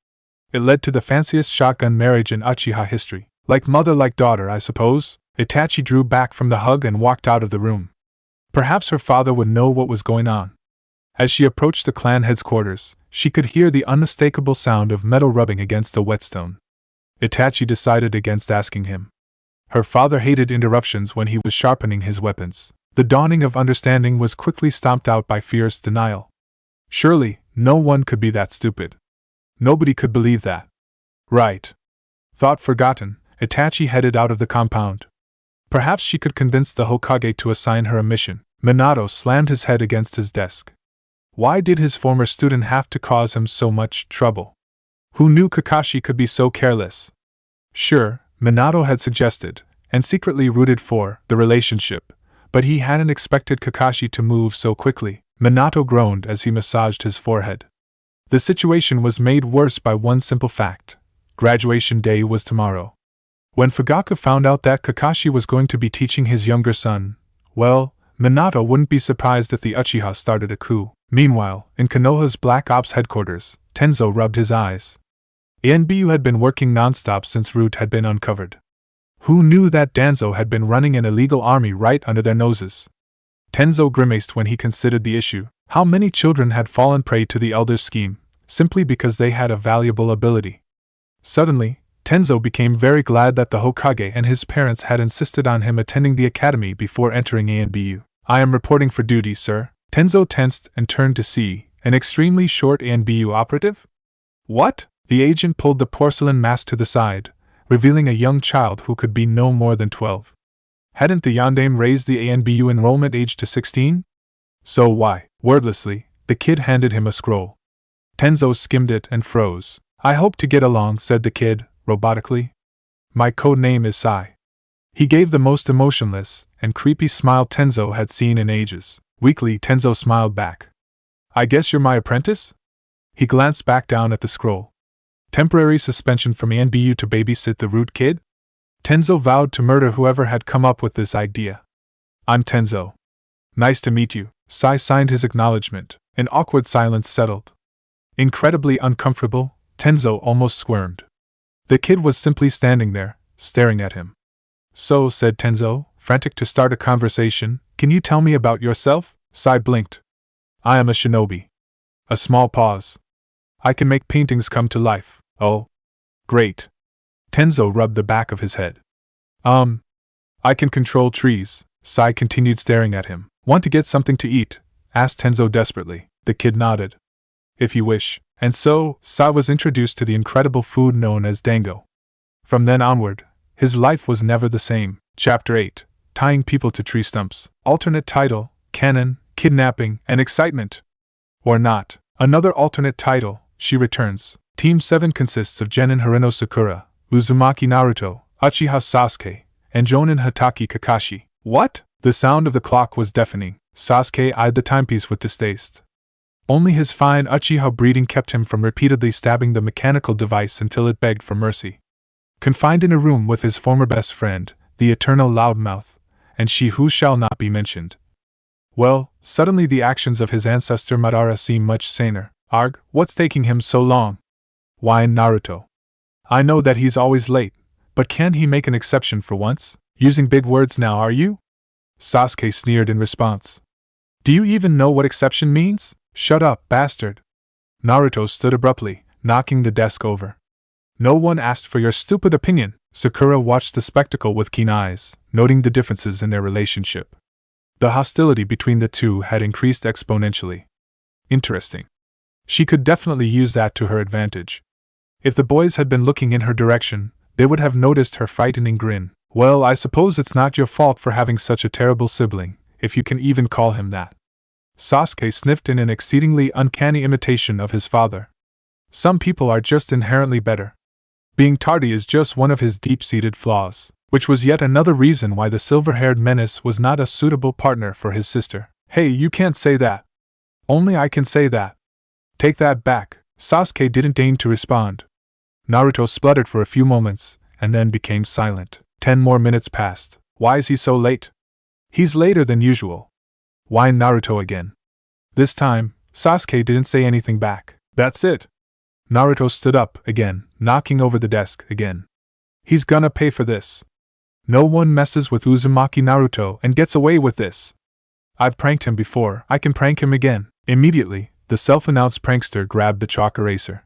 It led to the fanciest shotgun marriage in Uchiha history. Like mother like daughter, I suppose. Itachi drew back from the hug and walked out of the room. Perhaps her father would know what was going on. As she approached the clan headquarters, she could hear the unmistakable sound of metal rubbing against the whetstone. Itachi decided against asking him. Her father hated interruptions when he was sharpening his weapons. The dawning of understanding was quickly stomped out by fierce denial. Surely, no one could be that stupid. Nobody could believe that. Right. Thought forgotten, Itachi headed out of the compound. Perhaps she could convince the Hokage to assign her a mission. Minato slammed his head against his desk. Why did his former student have to cause him so much trouble? Who knew Kakashi could be so careless? Sure, Minato had suggested, and secretly rooted for, the relationship, but he hadn't expected Kakashi to move so quickly. Minato groaned as he massaged his forehead. The situation was made worse by one simple fact. Graduation day was tomorrow. When Fugaku found out that Kakashi was going to be teaching his younger son, well, Minato wouldn't be surprised if the Uchiha started a coup. Meanwhile, in Konoha's Black Ops headquarters, Tenzo rubbed his eyes. ANBU had been working non-stop since Root had been uncovered. Who knew that Danzo had been running an illegal army right under their noses? Tenzo grimaced when he considered the issue. How many children had fallen prey to the Elder's scheme, simply because they had a valuable ability? Suddenly, Tenzo became very glad that the Hokage and his parents had insisted on him attending the academy before entering ANBU. I am reporting for duty, sir. Tenzo tensed and turned to see an extremely short ANBU operative. What? The agent pulled the porcelain mask to the side, revealing a young child who could be no more than 12. Hadn't the Yondaime raised the ANBU enrollment age to 16? So why? Wordlessly, the kid handed him a scroll. Tenzo skimmed it and froze. I hope to get along, said the kid, robotically. My code name is Sai. He gave the most emotionless and creepy smile Tenzo had seen in ages. Weakly, Tenzo smiled back. I guess you're my apprentice? He glanced back down at the scroll. Temporary suspension from ANBU to babysit the Root kid? Tenzo vowed to murder whoever had come up with this idea. I'm Tenzo. Nice to meet you. Sai signed his acknowledgement. An awkward silence settled. Incredibly uncomfortable, Tenzo almost squirmed. The kid was simply standing there, staring at him. So, said Tenzo, frantic to start a conversation, can you tell me about yourself? Sai blinked. I am a shinobi. A small pause. I can make paintings come to life. Oh. Great. Tenzo rubbed the back of his head. I can control trees. Sai continued staring at him. Want to get something to eat? Asked Tenzo desperately. The kid nodded. If you wish. And so, Sai was introduced to the incredible food known as dango. From then onward, his life was never the same. Chapter 8. Tying people to tree stumps. Alternate title, Canon, Kidnapping, and Excitement. Or not. Another alternate title, She Returns. Team 7 consists of Genin Harino Sakura, Uzumaki Naruto, Uchiha Sasuke, and Jonin Hatake Kakashi. What? The sound of the clock was deafening. Sasuke eyed the timepiece with distaste. Only his fine Uchiha breeding kept him from repeatedly stabbing the mechanical device until it begged for mercy. Confined in a room with his former best friend, the eternal loudmouth, and she who shall not be mentioned. Well, suddenly the actions of his ancestor Madara seem much saner. Arg, what's taking him so long? Whined Naruto. I know that he's always late, but can't he make an exception for once? Using big words now, are you? Sasuke sneered in response. Do you even know what exception means? Shut up, bastard. Naruto stood abruptly, knocking the desk over. No one asked for your stupid opinion. Sakura watched the spectacle with keen eyes, noting the differences in their relationship. The hostility between the two had increased exponentially. Interesting. She could definitely use that to her advantage. If the boys had been looking in her direction, they would have noticed her frightening grin. Well, I suppose it's not your fault for having such a terrible sibling, if you can even call him that. Sasuke sniffed in an exceedingly uncanny imitation of his father. Some people are just inherently better. Being tardy is just one of his deep-seated flaws, which was yet another reason why the silver-haired menace was not a suitable partner for his sister. Hey, you can't say that. Only I can say that. Take that back. Sasuke didn't deign to respond. Naruto spluttered for a few moments, and then became silent. 10 more minutes passed. Why is he so late? He's later than usual. Whined Naruto again. This time, Sasuke didn't say anything back. That's it. Naruto stood up again, knocking over the desk again. He's gonna pay for this. No one messes with Uzumaki Naruto and gets away with this. I've pranked him before, I can prank him again. Immediately, the self-announced prankster grabbed the chalk eraser.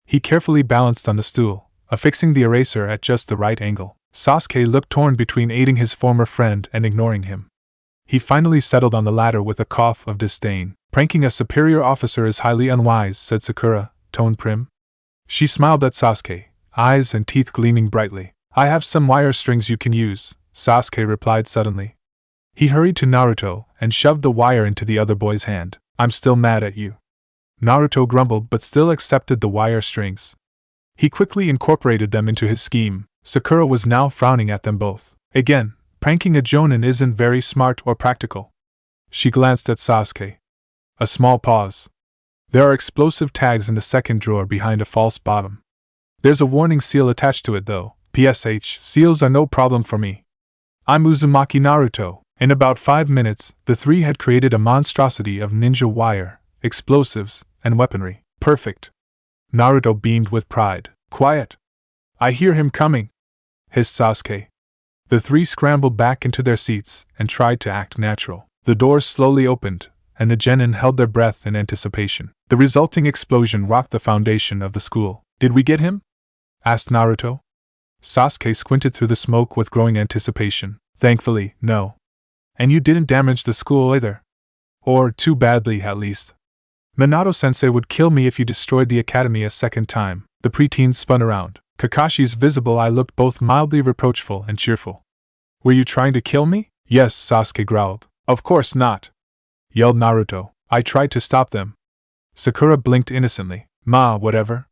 He carefully balanced on the stool, affixing the eraser at just the right angle. Sasuke looked torn between aiding his former friend and ignoring him. He finally settled on the latter with a cough of disdain. Pranking a superior officer is highly unwise, said Sakura, tone prim. She smiled at Sasuke, eyes and teeth gleaming brightly. I have some wire strings you can use, Sasuke replied suddenly. He hurried to Naruto and shoved the wire into the other boy's hand. I'm still mad at you. Naruto grumbled but still accepted the wire strings. He quickly incorporated them into his scheme. Sakura was now frowning at them both. Again, pranking a jonin isn't very smart or practical. She glanced at Sasuke. A small pause. There are explosive tags in the second drawer behind a false bottom. There's a warning seal attached to it though. PSH, seals are no problem for me. I'm Uzumaki Naruto. In about 5 minutes, the three had created a monstrosity of ninja wire, explosives, and weaponry. Perfect. Naruto beamed with pride. Quiet. I hear him coming, hissed Sasuke. The three scrambled back into their seats and tried to act natural. The doors slowly opened, and the genin held their breath in anticipation. The resulting explosion rocked the foundation of the school. Did we get him? Asked Naruto. Sasuke squinted through the smoke with growing anticipation. Thankfully, no. And you didn't damage the school either. Or too badly, at least. Minato-sensei would kill me if you destroyed the academy a second time. The preteens spun around. Kakashi's visible eye looked both mildly reproachful and cheerful. Were you trying to kill me? Yes, Sasuke growled. Of course not, yelled Naruto. I tried to stop them. Sakura blinked innocently. Whatever.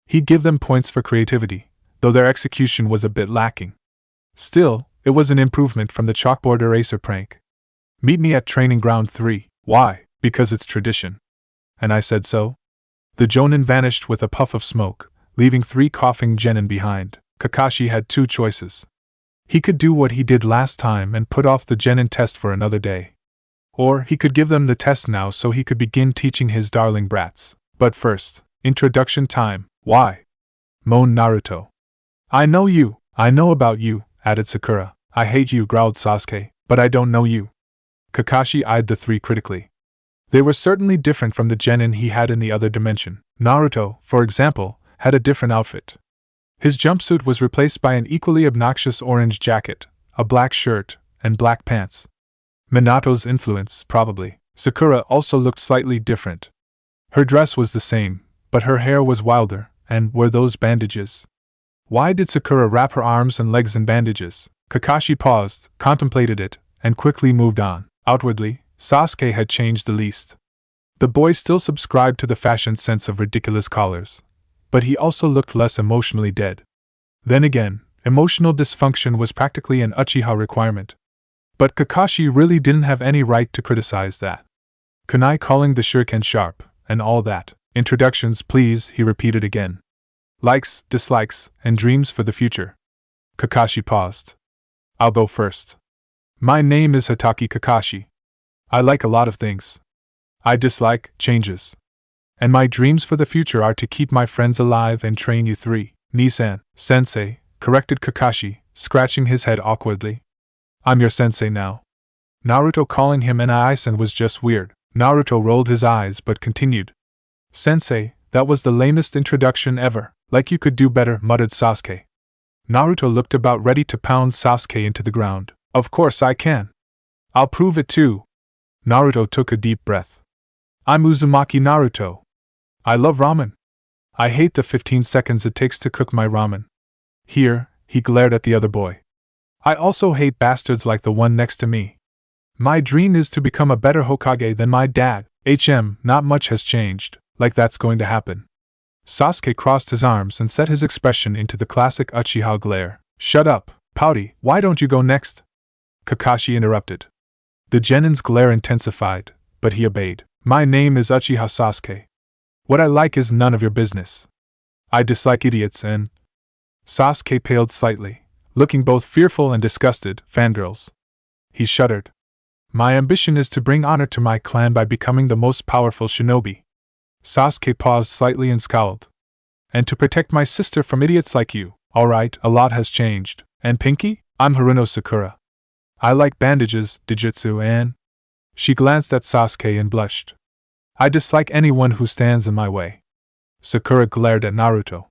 He'd give them points for creativity, though their execution was a bit lacking. Still, it was an improvement from the chalkboard eraser prank. Meet me at training ground 3. Why? Because it's tradition. And I said so? The jonin vanished with a puff of smoke, leaving 3 coughing genin behind. Kakashi had 2 choices. He could do what he did last time and put off the genin test for another day. Or he could give them the test now so he could begin teaching his darling brats. But first, introduction time. Why? Moaned Naruto. I know you. I know about you, added Sakura. I hate you, growled Sasuke, but I don't know you. Kakashi eyed the 3 critically. They were certainly different from the genin he had in the other dimension. Naruto, for example, had a different outfit. His jumpsuit was replaced by an equally obnoxious orange jacket, a black shirt, and black pants. Minato's influence, probably. Sakura also looked slightly different. Her dress was the same, but her hair was wilder, and were those bandages? Why did Sakura wrap her arms and legs in bandages? Kakashi paused, contemplated it, and quickly moved on. Outwardly, Sasuke had changed the least. The boy still subscribed to the fashion sense of ridiculous collars, but he also looked less emotionally dead. Then again, emotional dysfunction was practically an Uchiha requirement. But Kakashi really didn't have any right to criticize that. Kunai calling the shuriken sharp, and all that. Introductions, please, he repeated again. Likes, dislikes, and dreams for the future. Kakashi paused. I'll go first. My name is Hatake Kakashi. I like a lot of things. I dislike changes. And my dreams for the future are to keep my friends alive and train you 3. Nisan, sensei, corrected Kakashi, scratching his head awkwardly. I'm your sensei now. Naruto calling him an Aisan was just weird. Naruto rolled his eyes but continued. Sensei, that was the lamest introduction ever. Like you could do better, muttered Sasuke. Naruto looked about ready to pound Sasuke into the ground. Of course I can. I'll prove it too. Naruto took a deep breath. I'm Uzumaki Naruto. I love ramen. I hate the 15 seconds it takes to cook my ramen. Here, he glared at the other boy. I also hate bastards like the one next to me. My dream is to become a better Hokage than my dad. Not much has changed, like that's going to happen. Sasuke crossed his arms and set his expression into the classic Uchiha glare. Shut up, pouty, why don't you go next? Kakashi interrupted. The genin's glare intensified, but he obeyed. My name is Uchiha Sasuke. What I like is none of your business. I dislike idiots and… Sasuke paled slightly, looking both fearful and disgusted. Fangirls. He shuddered. My ambition is to bring honor to my clan by becoming the most powerful shinobi. Sasuke paused slightly and scowled. And to protect my sister from idiots like you. Alright, a lot has changed. And Pinky? I'm Haruno Sakura. I like bandages, Dijutsu, and… She glanced at Sasuke and blushed. I dislike anyone who stands in my way. Sakura glared at Naruto.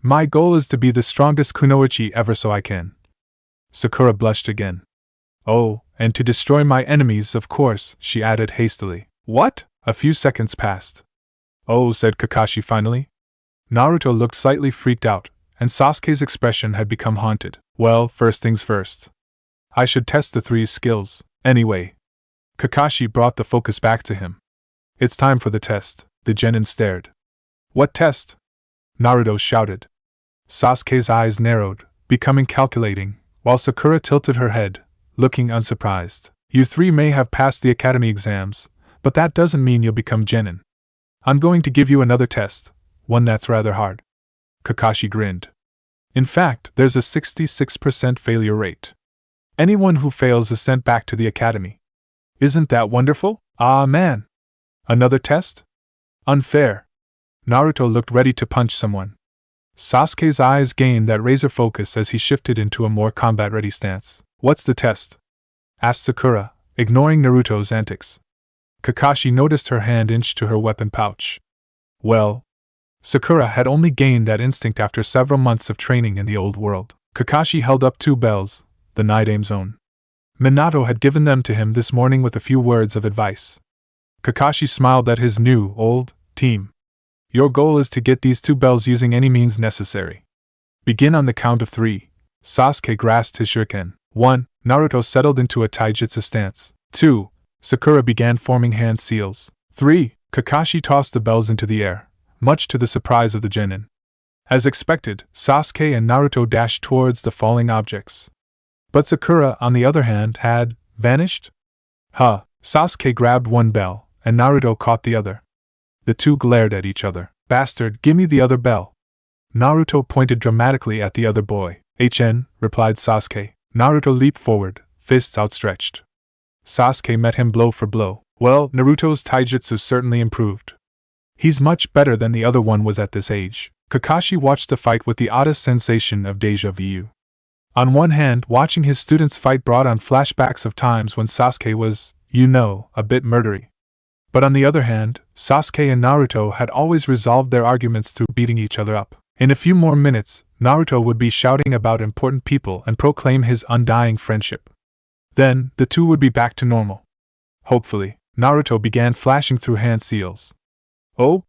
My goal is to be the strongest kunoichi ever so I can. Sakura blushed again. Oh, and to destroy my enemies, of course, she added hastily. What? A few seconds passed. Oh, said Kakashi finally. Naruto looked slightly freaked out, and Sasuke's expression had become haunted. Well, first things first. I should test the three skills, anyway. Kakashi brought the focus back to him. It's time for the test. The genin stared. What test? Naruto shouted. Sasuke's eyes narrowed, becoming calculating, while Sakura tilted her head, looking unsurprised. You three may have passed the academy exams, but that doesn't mean you'll become genin. I'm going to give you another test, one that's rather hard. Kakashi grinned. In fact, there's a 66% failure rate. Anyone who fails is sent back to the academy. Isn't that wonderful? Ah man! Another test? Unfair. Naruto looked ready to punch someone. Sasuke's eyes gained that razor focus as he shifted into a more combat-ready stance. What's the test? Asked Sakura, ignoring Naruto's antics. Kakashi noticed her hand inch to her weapon pouch. Well, Sakura had only gained that instinct after several months of training in the old world. Kakashi held up two bells, the Night Aim's own. Minato had given them to him this morning with a few words of advice. Kakashi smiled at his new, old, team. Your goal is to get these two bells using any means necessary. Begin on the count of 3. Sasuke grasped his shuriken. 1. Naruto settled into a taijutsu stance. 2. Sakura began forming hand seals. 3. Kakashi tossed the bells into the air, much to the surprise of the genin. As expected, Sasuke and Naruto dashed towards the falling objects. But Sakura, on the other hand, had vanished? Huh. Sasuke grabbed one bell, and Naruto caught the other. The two glared at each other. Bastard, gimme the other bell. Naruto pointed dramatically at the other boy. Replied Sasuke. Naruto leaped forward, fists outstretched. Sasuke met him blow for blow. Well, Naruto's taijutsu certainly improved. He's much better than the other one was at this age. Kakashi watched the fight with the oddest sensation of déjà vu. On one hand, watching his students fight brought on flashbacks of times when Sasuke was, a bit murdery. But on the other hand, Sasuke and Naruto had always resolved their arguments through beating each other up. In a few more minutes, Naruto would be shouting about important people and proclaim his undying friendship. Then, the two would be back to normal. Hopefully, Naruto began flashing through hand seals. Oh?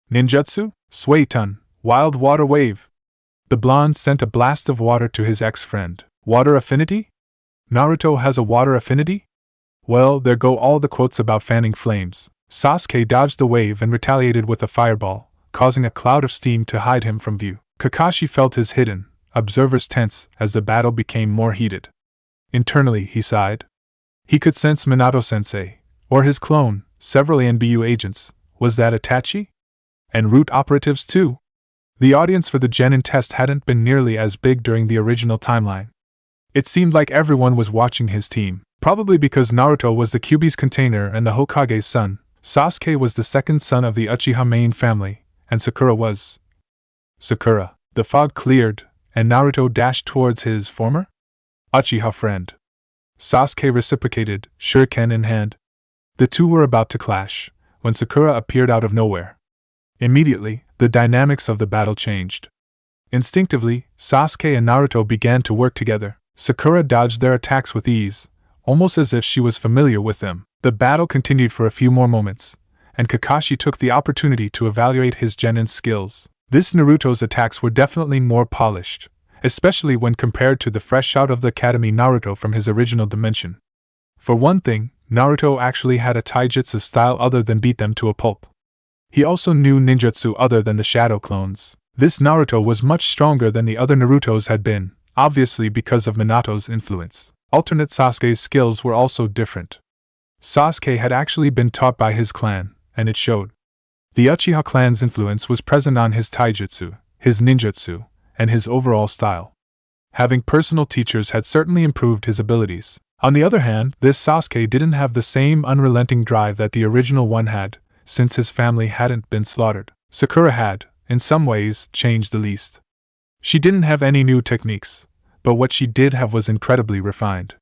Ninjutsu? Suiton, wild water wave. The blonde sent a blast of water to his ex-friend. Water affinity? Naruto has a water affinity? Well, there go all the quotes about fanning flames. Sasuke dodged the wave and retaliated with a fireball, causing a cloud of steam to hide him from view. Kakashi felt his hidden observers tense as the battle became more heated. Internally, he sighed. He could sense Minato-sensei, or his clone, several ANBU agents. Was that Itachi? En route operatives too? The audience for the genin test hadn't been nearly as big during the original timeline. It seemed like everyone was watching his team. Probably because Naruto was the Kyuubi's container and the Hokage's son, Sasuke was the second son of the Uchiha main family, and Sakura was… Sakura. The fog cleared, and Naruto dashed towards his former Uchiha friend. Sasuke reciprocated, shuriken in hand. The two were about to clash, when Sakura appeared out of nowhere. Immediately, the dynamics of the battle changed. Instinctively, Sasuke and Naruto began to work together. Sakura dodged their attacks with ease, almost as if she was familiar with them. The battle continued for a few more moments, and Kakashi took the opportunity to evaluate his genin skills. This Naruto's attacks were definitely more polished, especially when compared to the fresh out of the academy Naruto from his original dimension. For one thing, Naruto actually had a taijutsu style other than beat them to a pulp. He also knew ninjutsu other than the shadow clones. This Naruto was much stronger than the other Narutos had been, obviously because of Minato's influence. Alternate Sasuke's skills were also different. Sasuke had actually been taught by his clan, and it showed. The Uchiha clan's influence was present on his taijutsu, his ninjutsu, and his overall style. Having personal teachers had certainly improved his abilities. On the other hand, this Sasuke didn't have the same unrelenting drive that the original one had, since his family hadn't been slaughtered. Sakura had, in some ways, changed the least. She didn't have any new techniques, but what she did have was incredibly refined.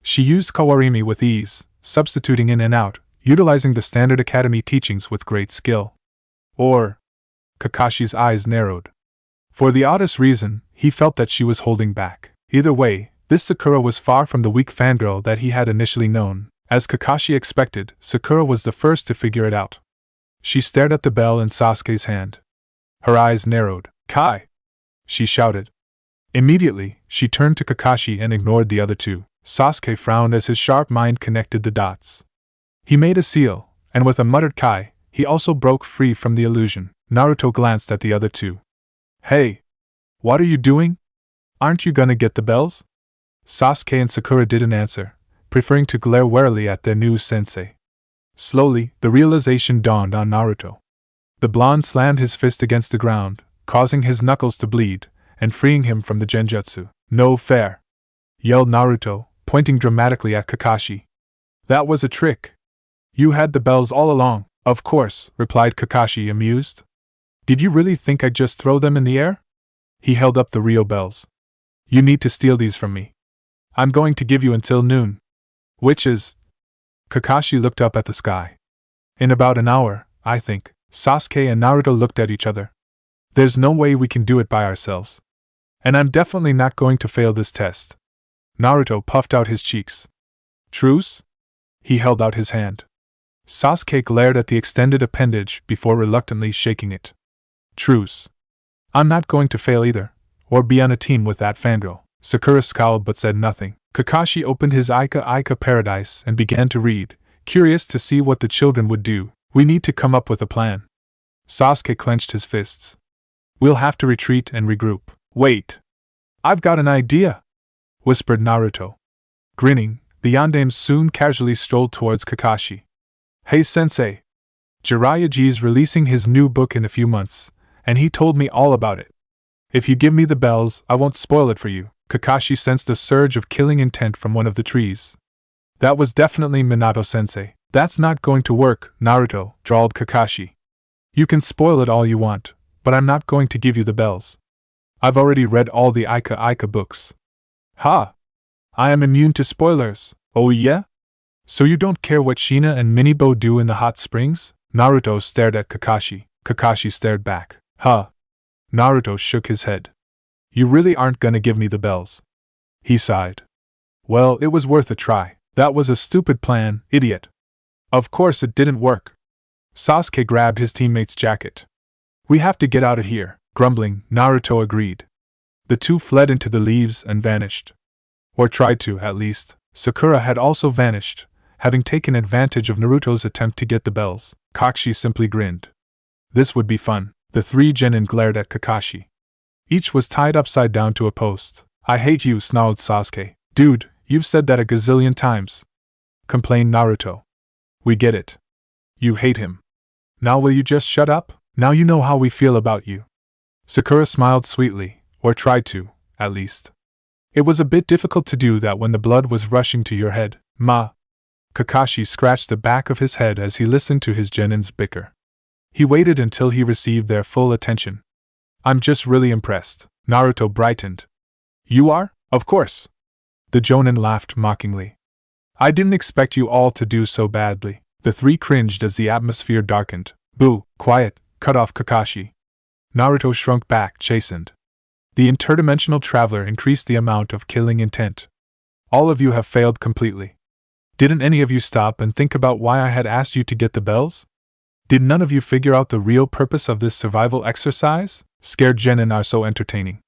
She used Kawarimi with ease, substituting in and out, utilizing the standard academy teachings with great skill. Kakashi's eyes narrowed. For the oddest reason, he felt that she was holding back. Either way, this Sakura was far from the weak fangirl that he had initially known. As Kakashi expected, Sakura was the first to figure it out. She stared at the bell in Sasuke's hand. Her eyes narrowed. "Kai!" she shouted. Immediately, she turned to Kakashi and ignored the other two. Sasuke frowned as his sharp mind connected the dots. He made a seal, and with a muttered "Kai," he also broke free from the illusion. Naruto glanced at the other two. "Hey! What are you doing? Aren't you gonna get the bells?" Sasuke and Sakura didn't answer, preferring to glare warily at their new sensei. Slowly, the realization dawned on Naruto. The blonde slammed his fist against the ground, causing his knuckles to bleed, and freeing him from the genjutsu. "No fair!" yelled Naruto, pointing dramatically at Kakashi. "That was a trick. You had the bells all along." "Of course," replied Kakashi, amused. "Did you really think I'd just throw them in the air?" He held up the real bells. "You need to steal these from me. I'm going to give you until noon." "Which is?" Kakashi looked up at the sky. "In about an hour, I think." Sasuke and Naruto looked at each other. "There's no way we can do it by ourselves. And I'm definitely not going to fail this test." Naruto puffed out his cheeks. "Truce?" He held out his hand. Sasuke glared at the extended appendage before reluctantly shaking it. "Truce. I'm not going to fail either, or be on a team with that fangirl." Sakura scowled but said nothing. Kakashi opened his Aika Paradise and began to read, curious to see what the children would do. "We need to come up with a plan." Sasuke clenched his fists. "We'll have to retreat and regroup." "Wait! I've got an idea!" whispered Naruto. Grinning, the yandames soon casually strolled towards Kakashi. "Hey sensei! Jirayaji's releasing his new book in a few months, and he told me all about it. If you give me the bells, I won't spoil it for you." Kakashi sensed a surge of killing intent from one of the trees. That was definitely Minato-sensei. "That's not going to work, Naruto," drawled Kakashi. "You can spoil it all you want, but I'm not going to give you the bells. I've already read all the Aika books." "Ha! I am immune to spoilers." "Oh yeah? So you don't care what Shina and Minibo do in the hot springs?" Naruto stared at Kakashi. Kakashi stared back. "Huh." Naruto shook his head. "You really aren't gonna give me the bells?" He sighed. "Well, it was worth a try. That was a stupid plan, idiot." "Of course it didn't work." Sasuke grabbed his teammate's jacket. "We have to get out of here." Grumbling, Naruto agreed. The two fled into the leaves and vanished. Or tried to, at least. Sakura had also vanished, having taken advantage of Naruto's attempt to get the bells. Kakashi simply grinned. This would be fun. The three genin glared at Kakashi. Each was tied upside down to a post. "I hate you," snarled Sasuke. "Dude, you've said that a gazillion times," complained Naruto. "We get it. You hate him. Now will you just shut up? Now you know how we feel about you." Sakura smiled sweetly, or tried to, at least. "It was a bit difficult to do that when the blood was rushing to your head, ma." Kakashi scratched the back of his head as he listened to his genins bicker. He waited until he received their full attention. "I'm just really impressed." Naruto brightened. "You are? Of course." The jonin laughed mockingly. "I didn't expect you all to do so badly." The three cringed as the atmosphere darkened. "Boo, quiet," cut off Kakashi. Naruto shrunk back, chastened. The interdimensional traveler increased the amount of killing intent. All of you have failed completely. Didn't any of you stop and think about why I had asked you to get the bells? Did none of you figure out the real purpose of this survival exercise? Scared genin are so entertaining.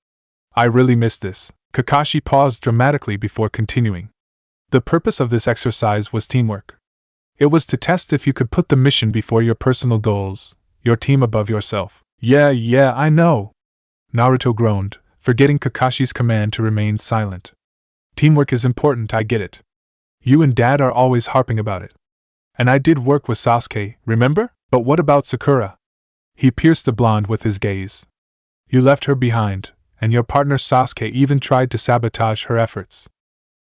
I really miss this. Kakashi paused dramatically before continuing. The purpose of this exercise was teamwork. It was to test if you could put the mission before your personal goals, your team above yourself. Yeah, I know. Naruto groaned, forgetting Kakashi's command to remain silent. Teamwork is important, I get it. You and Dad are always harping about it. And I did work with Sasuke, remember? But what about Sakura? He pierced the blonde with his gaze. You left her behind, and your partner Sasuke even tried to sabotage her efforts.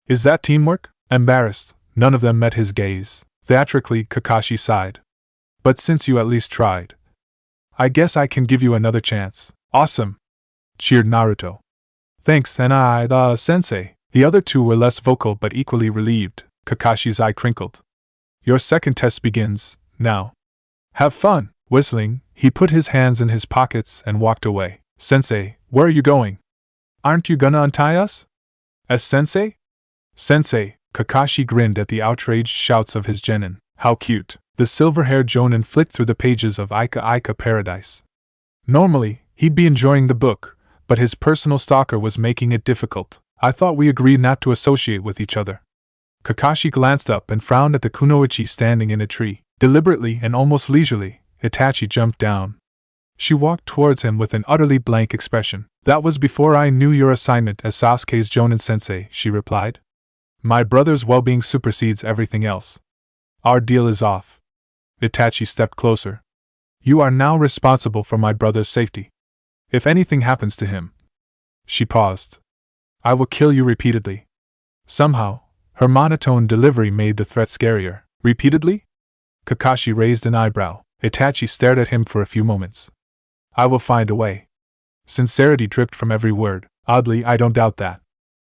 Is that teamwork? Embarrassed, none of them met his gaze. Theatrically, Kakashi sighed. But since you at least tried, I guess I can give you another chance. Awesome! Cheered Naruto. Thanks, and sensei. The other two were less vocal but equally relieved. Kakashi's eye crinkled. Your second test begins, now. Have fun! Whistling, he put his hands in his pockets and walked away. Sensei, where are you going? Aren't you gonna untie us? As sensei? Sensei, Kakashi grinned at the outraged shouts of his genin. How cute. The silver-haired jonin flicked through the pages of Ika Paradise. Normally, he'd be enjoying the book, but his personal stalker was making it difficult. I thought we agreed not to associate with each other. Kakashi glanced up and frowned at the kunoichi standing in a tree. Deliberately and almost leisurely, Itachi jumped down. She walked towards him with an utterly blank expression. That was before I knew your assignment as Sasuke's Jonin sensei, she replied. My brother's well-being supersedes everything else. Our deal is off. Itachi stepped closer. You are now responsible for my brother's safety. If anything happens to him. She paused. I will kill you repeatedly. Somehow, her monotone delivery made the threat scarier. Repeatedly? Kakashi raised an eyebrow. Itachi stared at him for a few moments. I will find a way. Sincerity dripped from every word. Oddly, I don't doubt that.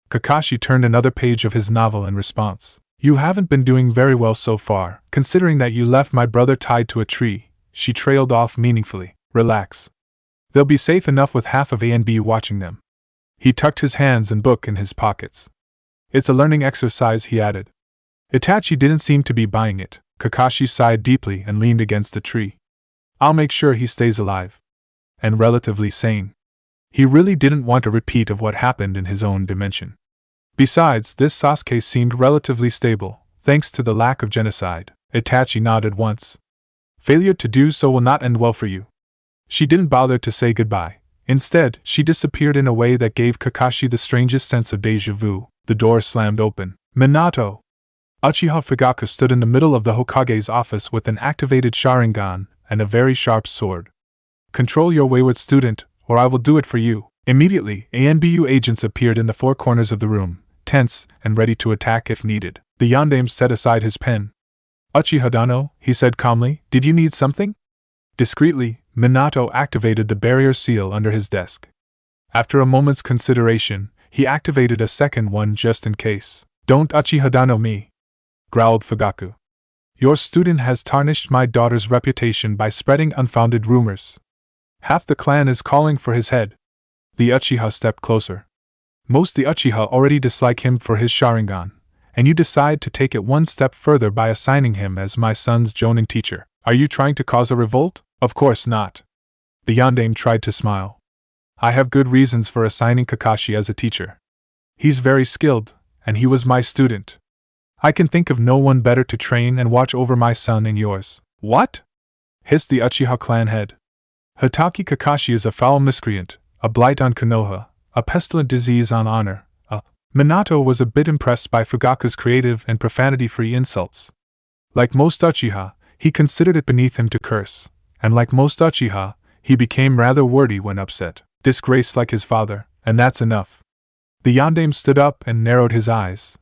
Kakashi turned another page of his novel in response. You haven't been doing very well so far, considering that you left my brother tied to a tree. She trailed off meaningfully. Relax. They'll be safe enough with half of A and B watching them. He tucked his hands and book in his pockets. It's a learning exercise, he added. Itachi didn't seem to be buying it. Kakashi sighed deeply and leaned against a tree. I'll make sure he stays alive. And relatively sane. He really didn't want a repeat of what happened in his own dimension. Besides, this Sasuke seemed relatively stable, thanks to the lack of genocide. Itachi nodded once. Failure to do so will not end well for you. She didn't bother to say goodbye. Instead, she disappeared in a way that gave Kakashi the strangest sense of déjà vu. The door slammed open. Minato! Uchiha Fugaku stood in the middle of the Hokage's office with an activated Sharingan and a very sharp sword. Control your wayward student, or I will do it for you. Immediately, ANBU agents appeared in the four corners of the room, tense and ready to attack if needed. The Yondaime set aside his pen. Uchiha Dano, he said calmly, did you need something? Discreetly, Minato activated the barrier seal under his desk. After a moment's consideration, he activated a second one just in case. Don't Uchiha Dano me, growled Fugaku. Your student has tarnished my daughter's reputation by spreading unfounded rumors. Half the clan is calling for his head. The Uchiha stepped closer. Most the Uchiha already dislike him for his Sharingan, and you decide to take it one step further by assigning him as my son's Jonin teacher. Are you trying to cause a revolt? Of course not. The Yondaime tried to smile. I have good reasons for assigning Kakashi as a teacher. He's very skilled, and he was my student. I can think of no one better to train and watch over my son and yours. What? Hissed the Uchiha clan head. Hitaki Kakashi is a foul miscreant, a blight on Konoha, a pestilent disease on honor. Minato was a bit impressed by Fugaku's creative and profanity-free insults. Like most Uchiha, he considered it beneath him to curse, and like most Uchiha, he became rather wordy when upset. Disgraced like his father, and that's enough. The Yondaime stood up and narrowed his eyes.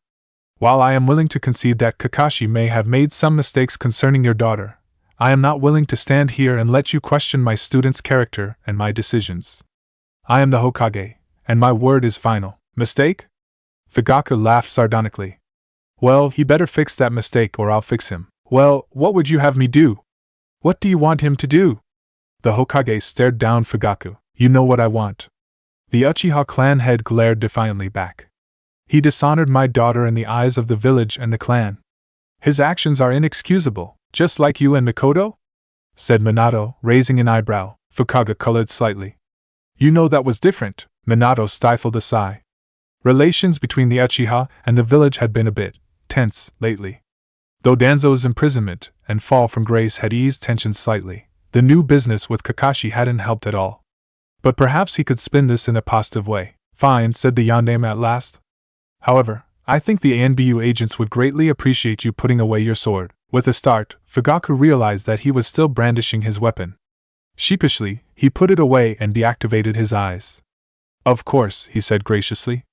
While I am willing to concede that Kakashi may have made some mistakes concerning your daughter, I am not willing to stand here and let you question my student's character and my decisions. I am the Hokage, and my word is final. Mistake? Fugaku laughed sardonically. Well, he better fix that mistake or I'll fix him. Well, what would you have me do? What do you want him to do? The Hokage stared down Fugaku. You know what I want. The Uchiha clan head glared defiantly back. He dishonored my daughter in the eyes of the village and the clan. His actions are inexcusable, just like you and Mikoto? Said Minato, raising an eyebrow. Fukaga colored slightly. You know that was different. Minato stifled a sigh. Relations between the Uchiha and the village had been a bit tense lately. Though Danzo's imprisonment and fall from grace had eased tensions slightly, the new business with Kakashi hadn't helped at all. But perhaps he could spin this in a positive way. Fine, said the Yondaime at last. However, I think the ANBU agents would greatly appreciate you putting away your sword. With a start, Fugaku realized that he was still brandishing his weapon. Sheepishly, he put it away and deactivated his eyes. Of course, he said graciously.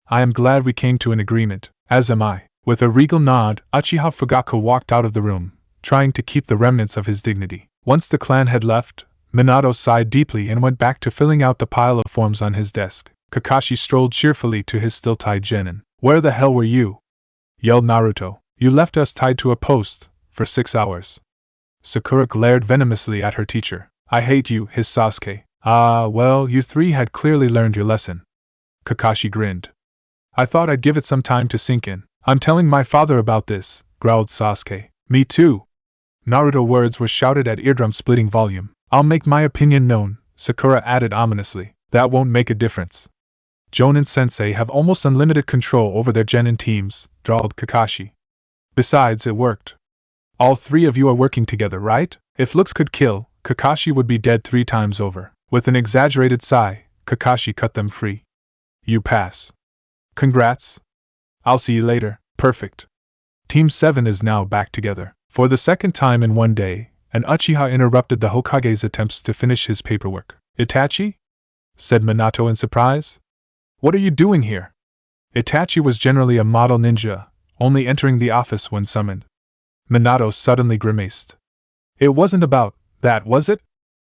I am glad we came to an agreement, as am I. With a regal nod, Uchiha Fugaku walked out of the room, trying to keep the remnants of his dignity. Once the clan had left, Minato sighed deeply and went back to filling out the pile of forms on his desk. Kakashi strolled cheerfully to his still tied genin. Where the hell were you? Yelled Naruto. You left us tied to a post for 6 hours. Sakura glared venomously at her teacher. I hate you, hissed Sasuke. Ah, well, you three had clearly learned your lesson. Kakashi grinned. I thought I'd give it some time to sink in. I'm telling my father about this, growled Sasuke. Me too. Naruto words were shouted at eardrum-splitting volume. I'll make my opinion known, Sakura added ominously. That won't make a difference. Jonin-sensei have almost unlimited control over their genin teams, drawled Kakashi. Besides, it worked. All three of you are working together, right? If looks could kill, Kakashi would be dead 3 times over. With an exaggerated sigh, Kakashi cut them free. You pass. Congrats. I'll see you later. Perfect. Team 7 is now back together. For the second time in one day, an Uchiha interrupted the Hokage's attempts to finish his paperwork. Itachi? Said Minato in surprise. What are you doing here? Itachi was generally a model ninja, only entering the office when summoned. Minato suddenly grimaced. It wasn't about that, was it?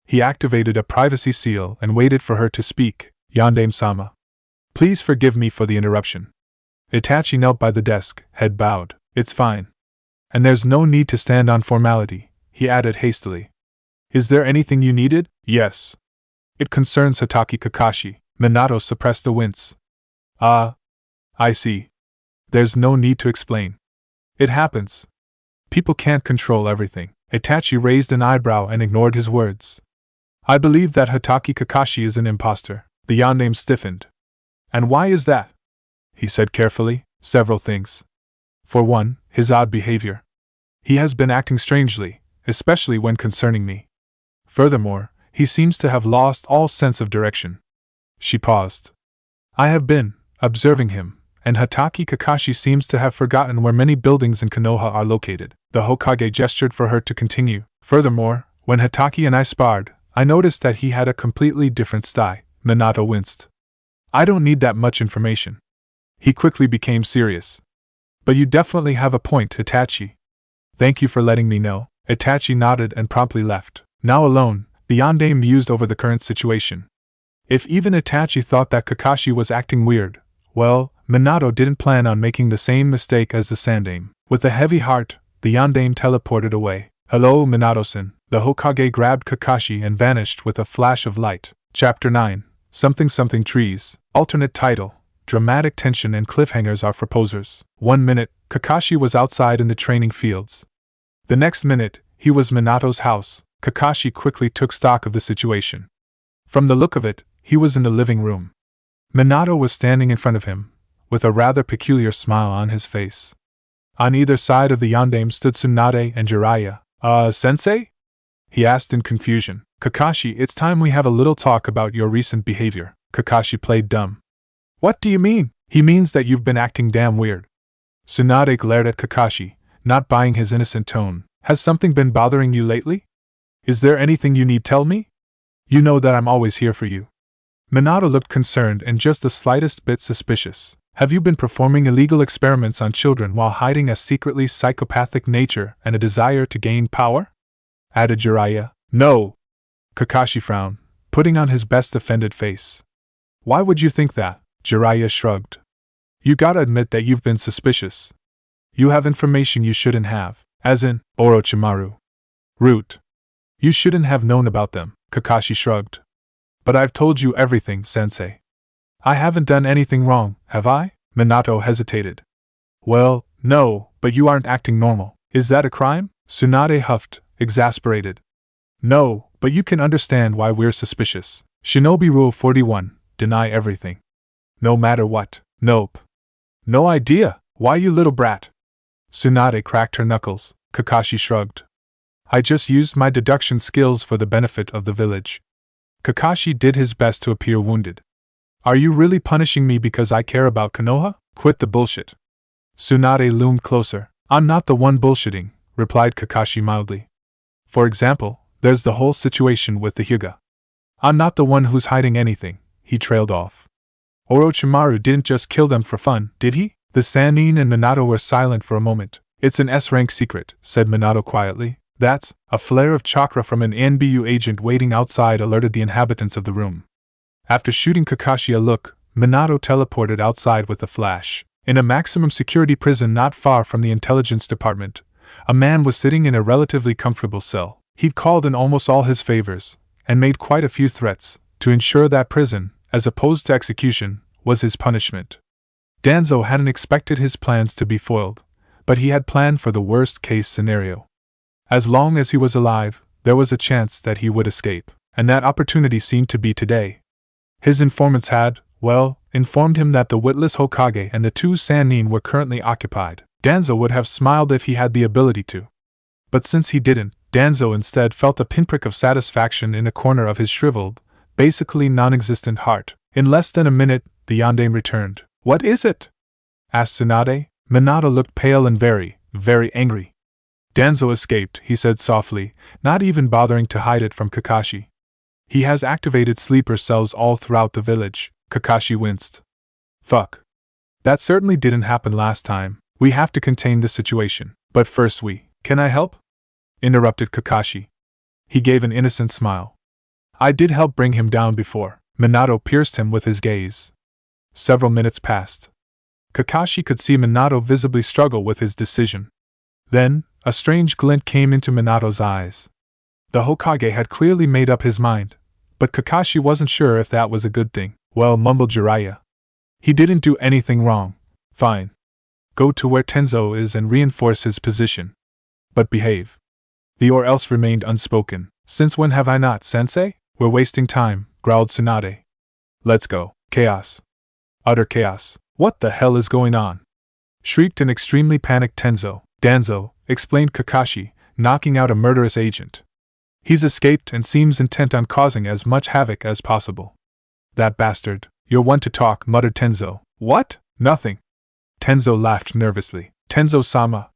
He activated a privacy seal and waited for her to speak. Yondaime-sama. Please forgive me for the interruption. Itachi knelt by the desk, head bowed. It's fine. And there's no need to stand on formality, he added hastily. Is there anything you needed? Yes. It concerns Hatake Kakashi. Minato suppressed a wince. Ah. I see. There's no need to explain. It happens. People can't control everything. Itachi raised an eyebrow and ignored his words. I believe that Hatake Kakashi is an imposter. The Yondaime stiffened. And why is that? He said carefully. Several things. For one, his odd behavior. He has been acting strangely, especially when concerning me. Furthermore, he seems to have lost all sense of direction. She paused. I have been observing him, and Hatake Kakashi seems to have forgotten where many buildings in Konoha are located. The Hokage gestured for her to continue. Furthermore, when Hatake and I sparred, I noticed that he had a completely different style. Minato winced. I don't need that much information. He quickly became serious. But you definitely have a point, Itachi. Thank you for letting me know. Itachi nodded and promptly left. Now alone, the Yondaime mused over the current situation. If even Itachi thought that Kakashi was acting weird, well, Minato didn't plan on making the same mistake as the Sandaime. With a heavy heart, the Yondaime teleported away. Hello, Minato-san. The Hokage grabbed Kakashi and vanished with a flash of light. Chapter 9. Something Something Trees. Alternate title. Dramatic tension and cliffhangers are for posers. 1 minute, Kakashi was outside in the training fields. The next minute, he was Minato's house. Kakashi quickly took stock of the situation. From the look of it, he was in the living room. Minato was standing in front of him, with a rather peculiar smile on his face. On either side of the Yondaime stood Tsunade and Jiraiya. Sensei? He asked in confusion. Kakashi, it's time we have a little talk about your recent behavior. Kakashi played dumb. What do you mean? He means that you've been acting damn weird. Tsunade glared at Kakashi, not buying his innocent tone. Has something been bothering you lately? Is there anything you need tell me? You know that I'm always here for you. Minato looked concerned and just the slightest bit suspicious. Have you been performing illegal experiments on children while hiding a secretly psychopathic nature and a desire to gain power? Added Jiraiya. No. Kakashi frowned, putting on his best offended face. Why would you think that? Jiraiya shrugged. You gotta admit that you've been suspicious. You have information you shouldn't have, as in Orochimaru. Root. You shouldn't have known about them, Kakashi shrugged. But I've told you everything, Sensei. I haven't done anything wrong, have I? Minato hesitated. Well, no, but you aren't acting normal. Is that a crime? Tsunade huffed, exasperated. No, but you can understand why we're suspicious. Shinobi Rule 41, deny everything. No matter what. Nope. No idea. Why, you little brat? Tsunade cracked her knuckles. Kakashi shrugged. I just used my deduction skills for the benefit of the village. Kakashi did his best to appear wounded. Are you really punishing me because I care about Konoha? Quit the bullshit. Tsunade loomed closer. I'm not the one bullshitting, replied Kakashi mildly. For example, there's the whole situation with the Hyuga. I'm not the one who's hiding anything, he trailed off. Orochimaru didn't just kill them for fun, did he? The Sannin and Minato were silent for a moment. It's an S-rank secret, said Minato quietly. That's, a flare of chakra from an NBU agent waiting outside alerted the inhabitants of the room. After shooting Kakashi a look, Minato teleported outside with a flash. In a maximum security prison not far from the intelligence department, a man was sitting in a relatively comfortable cell. He'd called in almost all his favors, and made quite a few threats, to ensure that prison, as opposed to execution, was his punishment. Danzo hadn't expected his plans to be foiled, but he had planned for the worst-case scenario. As long as he was alive, there was a chance that he would escape, and that opportunity seemed to be today. His informants had, informed him that the witless Hokage and the two Sannin were currently occupied. Danzo would have smiled if he had the ability to. But since he didn't, Danzo instead felt a pinprick of satisfaction in a corner of his shriveled, basically non-existent heart. In less than a minute, the yondaime returned. What is it? Asked Tsunade. Minato looked pale and very, very angry. Danzo escaped, he said softly, not even bothering to hide it from Kakashi. He has activated sleeper cells all throughout the village. Kakashi winced. Fuck. That certainly didn't happen last time. We have to contain the situation. But first Can I help? Interrupted Kakashi. He gave an innocent smile. I did help bring him down before. Minato pierced him with his gaze. Several minutes passed. Kakashi could see Minato visibly struggle with his decision. Then, a strange glint came into Minato's eyes. The Hokage had clearly made up his mind, but Kakashi wasn't sure if that was a good thing. Well, mumbled Jiraiya. He didn't do anything wrong. Fine. Go to where Tenzo is and reinforce his position. But behave. The or else remained unspoken. Since when have I not, sensei? We're wasting time, growled Tsunade. Let's go. Chaos. Utter chaos. What the hell is going on? Shrieked an extremely panicked Tenzo. Danzo, explained Kakashi, knocking out a murderous agent. He's escaped and seems intent on causing as much havoc as possible. That bastard. You're one to talk, muttered Tenzo. What? Nothing. Tenzo laughed nervously. Tenzo-sama.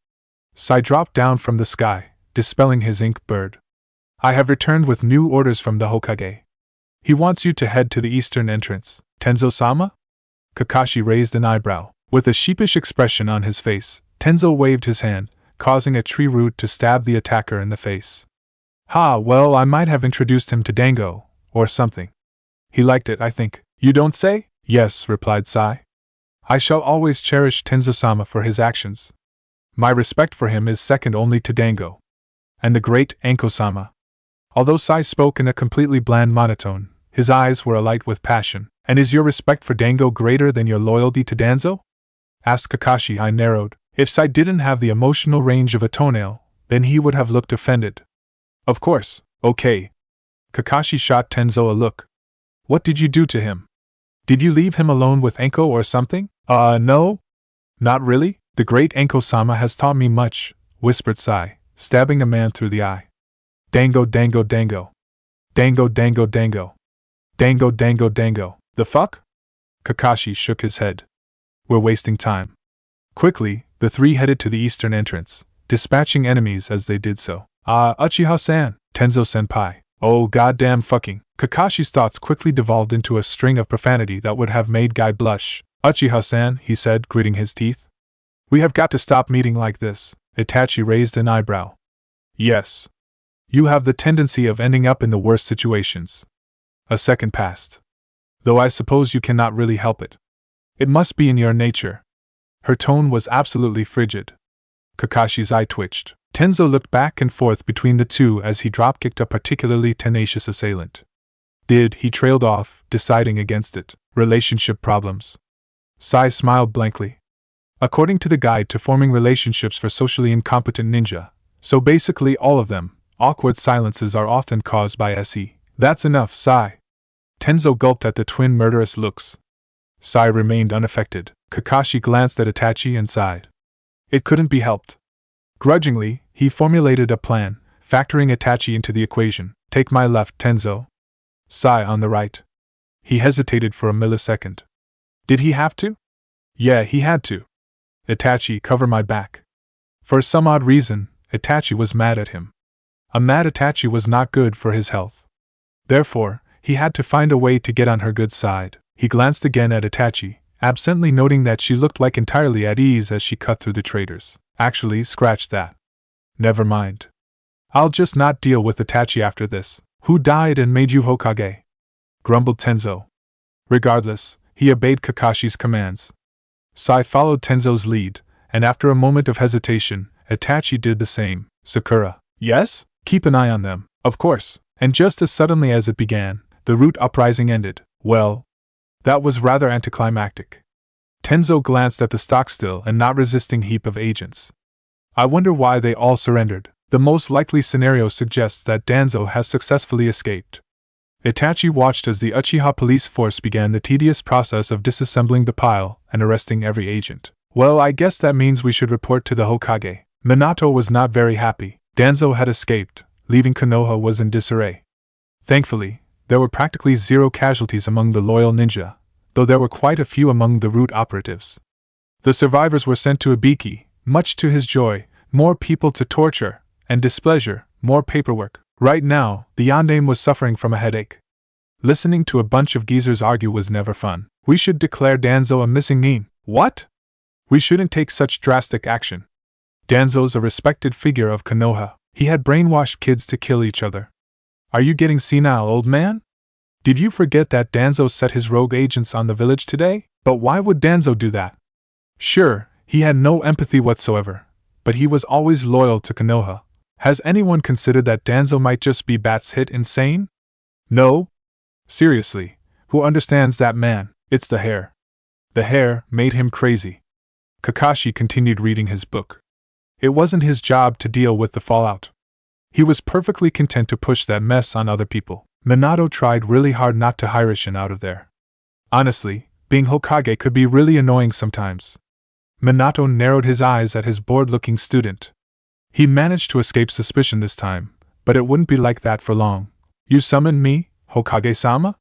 Sai dropped down from the sky, dispelling his ink bird. I have returned with new orders from the Hokage. He wants you to head to the eastern entrance. Tenzo-sama? Kakashi raised an eyebrow. With a sheepish expression on his face, Tenzo waved his hand, causing a tree root to stab the attacker in the face. Ha, well, I might have introduced him to Dango, or something. He liked it, I think. You don't say? Yes, replied Sai. I shall always cherish Tenzo-sama for his actions. My respect for him is second only to Dango. And the great Anko-sama. Although Sai spoke in a completely bland monotone, his eyes were alight with passion. And is your respect for Dango greater than your loyalty to Danzo? Asked Kakashi. I narrowed. If Sai didn't have the emotional range of a toenail, then he would have looked offended. Of course, okay. Kakashi shot Tenzo a look. What did you do to him? Did you leave him alone with Anko or something? No. Not really? The great Anko-sama has taught me much, whispered Sai, stabbing a man through the eye. Dango, Dango, Dango. Dango, Dango, Dango. Dango, Dango, Dango. The fuck? Kakashi shook his head. We're wasting time. Quickly, the three headed to the eastern entrance, dispatching enemies as they did so. Uchiha-san, Tenzo-senpai. Oh goddamn fucking. Kakashi's thoughts quickly devolved into a string of profanity that would have made Guy blush. Uchiha-san, he said, gritting his teeth. We have got to stop meeting like this. Itachi raised an eyebrow. Yes. You have the tendency of ending up in the worst situations. A second passed. Though I suppose you cannot really help it. It must be in your nature. Her tone was absolutely frigid. Kakashi's eye twitched. Tenzo looked back and forth between the two as he drop-kicked a particularly tenacious assailant. He trailed off, deciding against it. Relationship problems. Sai smiled blankly. According to the guide to forming relationships for socially incompetent ninja, so basically all of them, awkward silences are often caused by SE. That's enough, Sai. Tenzo gulped at the twin murderous looks. Sai remained unaffected. Kakashi glanced at Itachi and sighed. It couldn't be helped. Grudgingly, he formulated a plan, factoring Itachi into the equation. Take my left, Tenzo. Sai on the right. He hesitated for a millisecond. Did he have to? Yeah, he had to. Itachi, cover my back. For some odd reason, Itachi was mad at him. A mad Itachi was not good for his health. Therefore, he had to find a way to get on her good side. He glanced again at Itachi, absently noting that she looked like entirely at ease as she cut through the traitors. Actually, scratch that. Never mind. I'll just not deal with Itachi after this. Who died and made you Hokage? Grumbled Tenzo. Regardless, he obeyed Kakashi's commands. Sai followed Tenzo's lead, and after a moment of hesitation, Itachi did the same. Sakura. Yes? Keep an eye on them. Of course. And just as suddenly as it began, the root uprising ended. Well, that was rather anticlimactic. Tenzo glanced at the stock-still and not resisting heap of agents. I wonder why they all surrendered. The most likely scenario suggests that Danzo has successfully escaped. Itachi watched as the Uchiha police force began the tedious process of disassembling the pile and arresting every agent. Well, I guess that means we should report to the Hokage. Minato was not very happy. Danzo had escaped, leaving Konoha was in disarray. Thankfully, there were practically zero casualties among the loyal ninja, though there were quite a few among the root operatives. The survivors were sent to Ibiki, much to his joy, more people to torture, and displeasure, more paperwork. Right now, the Yondaime was suffering from a headache. Listening to a bunch of geezers argue was never fun. We should declare Danzo a missing nin. What? We shouldn't take such drastic action. Danzo's a respected figure of Konoha. He had brainwashed kids to kill each other. Are you getting senile, old man? Did you forget that Danzo set his rogue agents on the village today? But why would Danzo do that? Sure, he had no empathy whatsoever, but he was always loyal to Konoha. Has anyone considered that Danzo might just be bat's hit insane? No? Seriously, who understands that man? It's the hair. The hair made him crazy. Kakashi continued reading his book. It wasn't his job to deal with the fallout. He was perfectly content to push that mess on other people. Minato tried really hard not to Hirishin out of there. Honestly, being Hokage could be really annoying sometimes. Minato narrowed his eyes at his bored-looking student. He managed to escape suspicion this time, but it wouldn't be like that for long. You summoned me, Hokage-sama?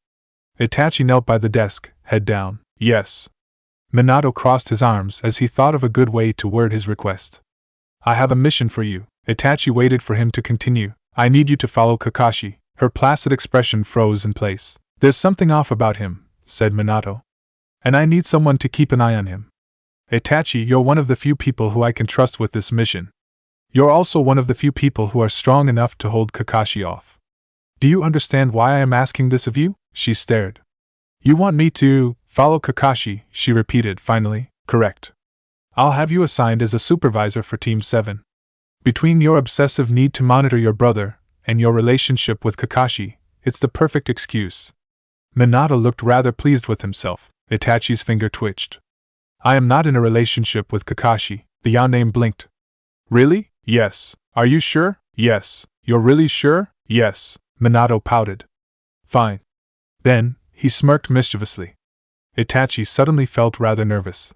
Itachi knelt by the desk, head down. Yes. Minato crossed his arms as he thought of a good way to word his request. I have a mission for you. Itachi waited for him to continue. I need you to follow Kakashi. Her placid expression froze in place. There's something off about him, said Minato. And I need someone to keep an eye on him. Itachi, you're one of the few people who I can trust with this mission. You're also one of the few people who are strong enough to hold Kakashi off. Do you understand why I am asking this of you? She stared. You want me to follow Kakashi, she repeated finally. Correct. I'll have you assigned as a supervisor for Team 7. Between your obsessive need to monitor your brother and your relationship with Kakashi, it's the perfect excuse. Minato looked rather pleased with himself. Itachi's finger twitched. I am not in a relationship with Kakashi. The Yondaime blinked. Really? Yes. Are you sure? Yes. You're really sure? Yes. Minato pouted. Fine. Then, he smirked mischievously. Itachi suddenly felt rather nervous.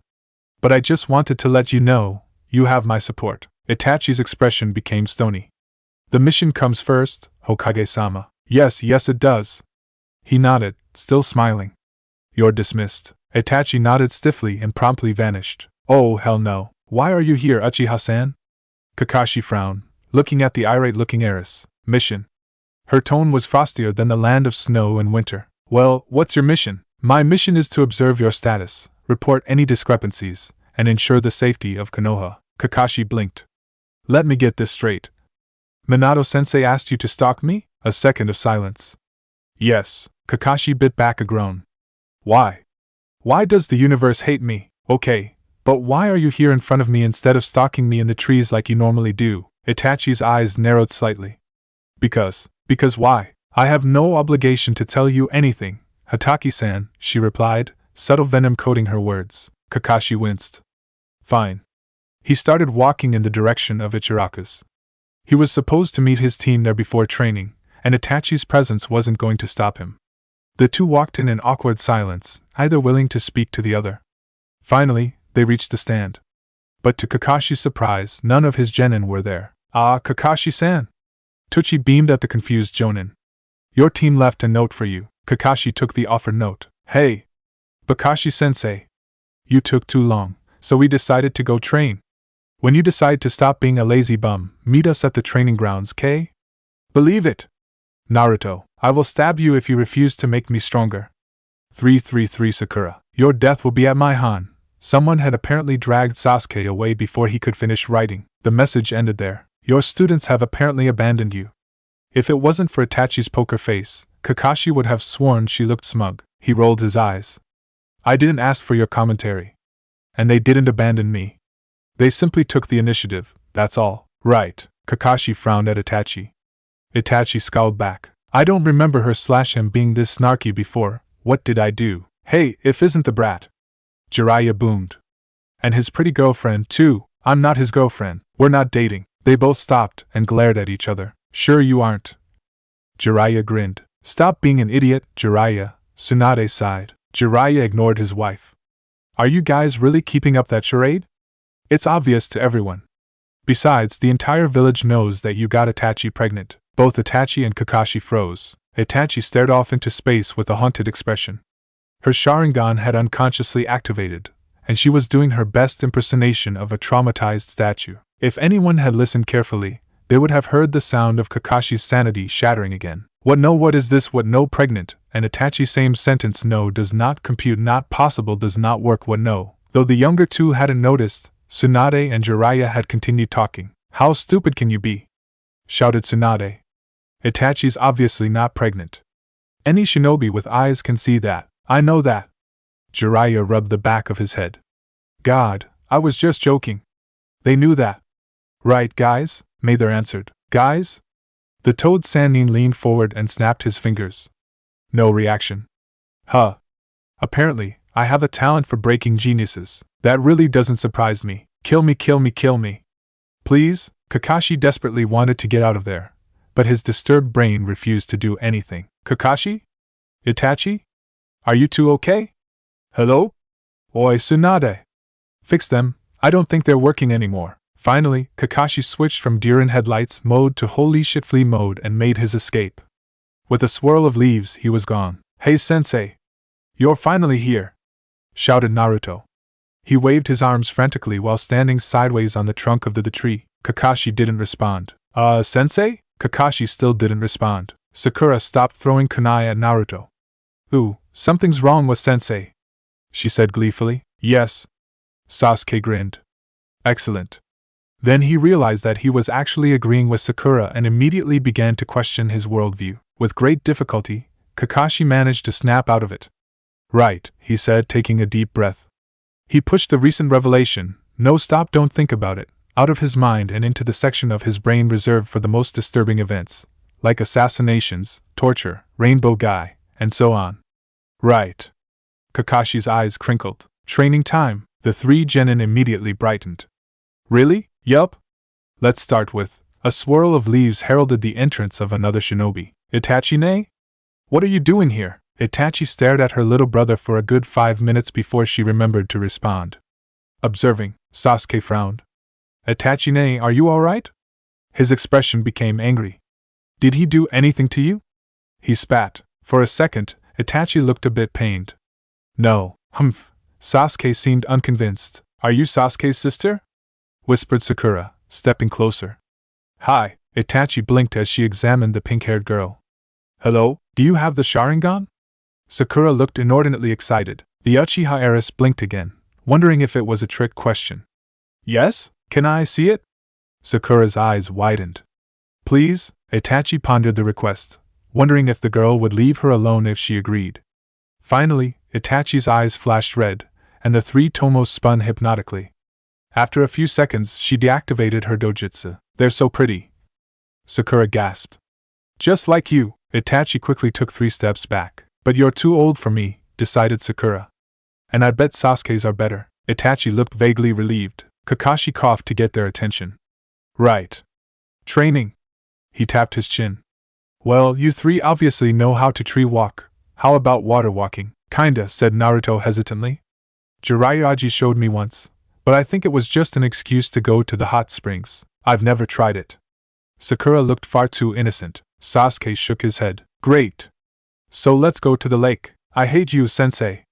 But I just wanted to let you know, you have my support. Itachi's expression became stony. The mission comes first, Hokage-sama. Yes, it does. He nodded, still smiling. You're dismissed. Itachi nodded stiffly and promptly vanished. Oh, hell no. Why are you here, Uchiha-san? Kakashi frowned, looking at the irate-looking heiress. Mission. Her tone was frostier than the land of snow and winter. Well, what's your mission? My mission is to observe your status, report any discrepancies, and ensure the safety of Konoha. Kakashi blinked. Let me get this straight. Minato-sensei asked you to stalk me? A second of silence. Yes. Kakashi bit back a groan. Why? Why does the universe hate me? Okay, but why are you here in front of me instead of stalking me in the trees like you normally do? Itachi's eyes narrowed slightly. Because why? I have no obligation to tell you anything, Hataki-san, she replied, subtle venom coating her words. Kakashi winced. Fine. He started walking in the direction of Ichiraku's. He was supposed to meet his team there before training, and Itachi's presence wasn't going to stop him. The two walked in an awkward silence, either willing to speak to the other. Finally, they reached the stand. But to Kakashi's surprise, none of his genin were there. Ah, Kakashi-san! Tucci beamed at the confused Jonin. Your team left a note for you. Kakashi took the offered note. Hey! Bakashi-sensei! You took too long, so we decided to go train. When you decide to stop being a lazy bum, meet us at the training grounds, K? Believe it! Naruto, I will stab you if you refuse to make me stronger. 333 Sakura, your death will be at my han. Someone had apparently dragged Sasuke away before he could finish writing. The message ended there. Your students have apparently abandoned you. If it wasn't for Itachi's poker face, Kakashi would have sworn she looked smug. He rolled his eyes. I didn't ask for your commentary. And they didn't abandon me. They simply took the initiative, that's all. Right. Kakashi frowned at Itachi. Itachi scowled back. I don't remember her/him being this snarky before. What did I do? Hey, if isn't the brat. Jiraiya boomed. And his pretty girlfriend, too. I'm not his girlfriend. We're not dating. They both stopped and glared at each other. Sure you aren't. Jiraiya grinned. Stop being an idiot, Jiraiya, Tsunade sighed. Jiraiya ignored his wife. Are you guys really keeping up that charade? It's obvious to everyone. Besides, the entire village knows that you got Itachi pregnant. Both Itachi and Kakashi froze. Itachi stared off into space with a haunted expression. Her Sharingan had unconsciously activated, and she was doing her best impersonation of a traumatized statue. If anyone had listened carefully, they would have heard the sound of Kakashi's sanity shattering again. What no, what is this, what no, pregnant, and Itachi same sentence, no does not compute, not possible, does not work, what no. Though the younger two hadn't noticed, Tsunade and Jiraiya had continued talking. How stupid can you be? Shouted Tsunade. Itachi's obviously not pregnant. Any shinobi with eyes can see that. I know that. Jiraiya rubbed the back of his head. God, I was just joking. They knew that. Right, guys? Mather answered. Guys? The toad Sannin leaned forward and snapped his fingers. No reaction. Huh. Apparently, I have a talent for breaking geniuses. That really doesn't surprise me. Kill me, kill me, kill me. Please? Kakashi desperately wanted to get out of there, but his disturbed brain refused to do anything. Kakashi? Itachi? Are you two okay? Hello? Oi, Tsunade. Fix them. I don't think they're working anymore. Finally, Kakashi switched from deer in headlights mode to holy shit flee mode and made his escape. With a swirl of leaves, he was gone. Hey sensei! You're finally here! Shouted Naruto. He waved his arms frantically while standing sideways on the trunk of the tree. Kakashi didn't respond. Sensei? Kakashi still didn't respond. Sakura stopped throwing kunai at Naruto. Ooh, something's wrong with sensei, she said gleefully. Yes. Sasuke grinned. Excellent. Then he realized that he was actually agreeing with Sakura and immediately began to question his worldview. With great difficulty, Kakashi managed to snap out of it. Right, he said, taking a deep breath. He pushed the recent revelation, no stop, don't think about it, out of his mind and into the section of his brain reserved for the most disturbing events, like assassinations, torture, rainbow guy, and so on. Right. Kakashi's eyes crinkled. Training time. The three genin immediately brightened. Really? Yup. Let's start with. A swirl of leaves heralded the entrance of another shinobi. Itachi-ne? What are you doing here? Itachi stared at her little brother for a good 5 minutes before she remembered to respond. Observing, Sasuke frowned. Itachi-ne, are you alright? His expression became angry. Did he do anything to you? He spat. For a second, Itachi looked a bit pained. No, humph. Sasuke seemed unconvinced. Are you Sasuke's sister? Whispered Sakura, stepping closer. Hi, Itachi blinked as she examined the pink-haired girl. Hello, do you have the Sharingan? Sakura looked inordinately excited. The Uchiha heiress blinked again, wondering if it was a trick question. Yes? Can I see it? Sakura's eyes widened. Please? Itachi pondered the request, wondering if the girl would leave her alone if she agreed. Finally, Itachi's eyes flashed red, and the three tomos spun hypnotically. After a few seconds, she deactivated her dojutsu. They're so pretty. Sakura gasped. Just like you. Itachi quickly took 3 steps back. But you're too old for me, decided Sakura. And I bet Sasuke's are better. Itachi looked vaguely relieved. Kakashi coughed to get their attention. Right. Training. He tapped his chin. Well, you three obviously know how to tree walk. How about water walking? Kinda, said Naruto hesitantly. Jiraiyaji showed me once, but I think it was just an excuse to go to the hot springs. I've never tried it. Sakura looked far too innocent. Sasuke shook his head. Great. So let's go to the lake. I hate you, sensei.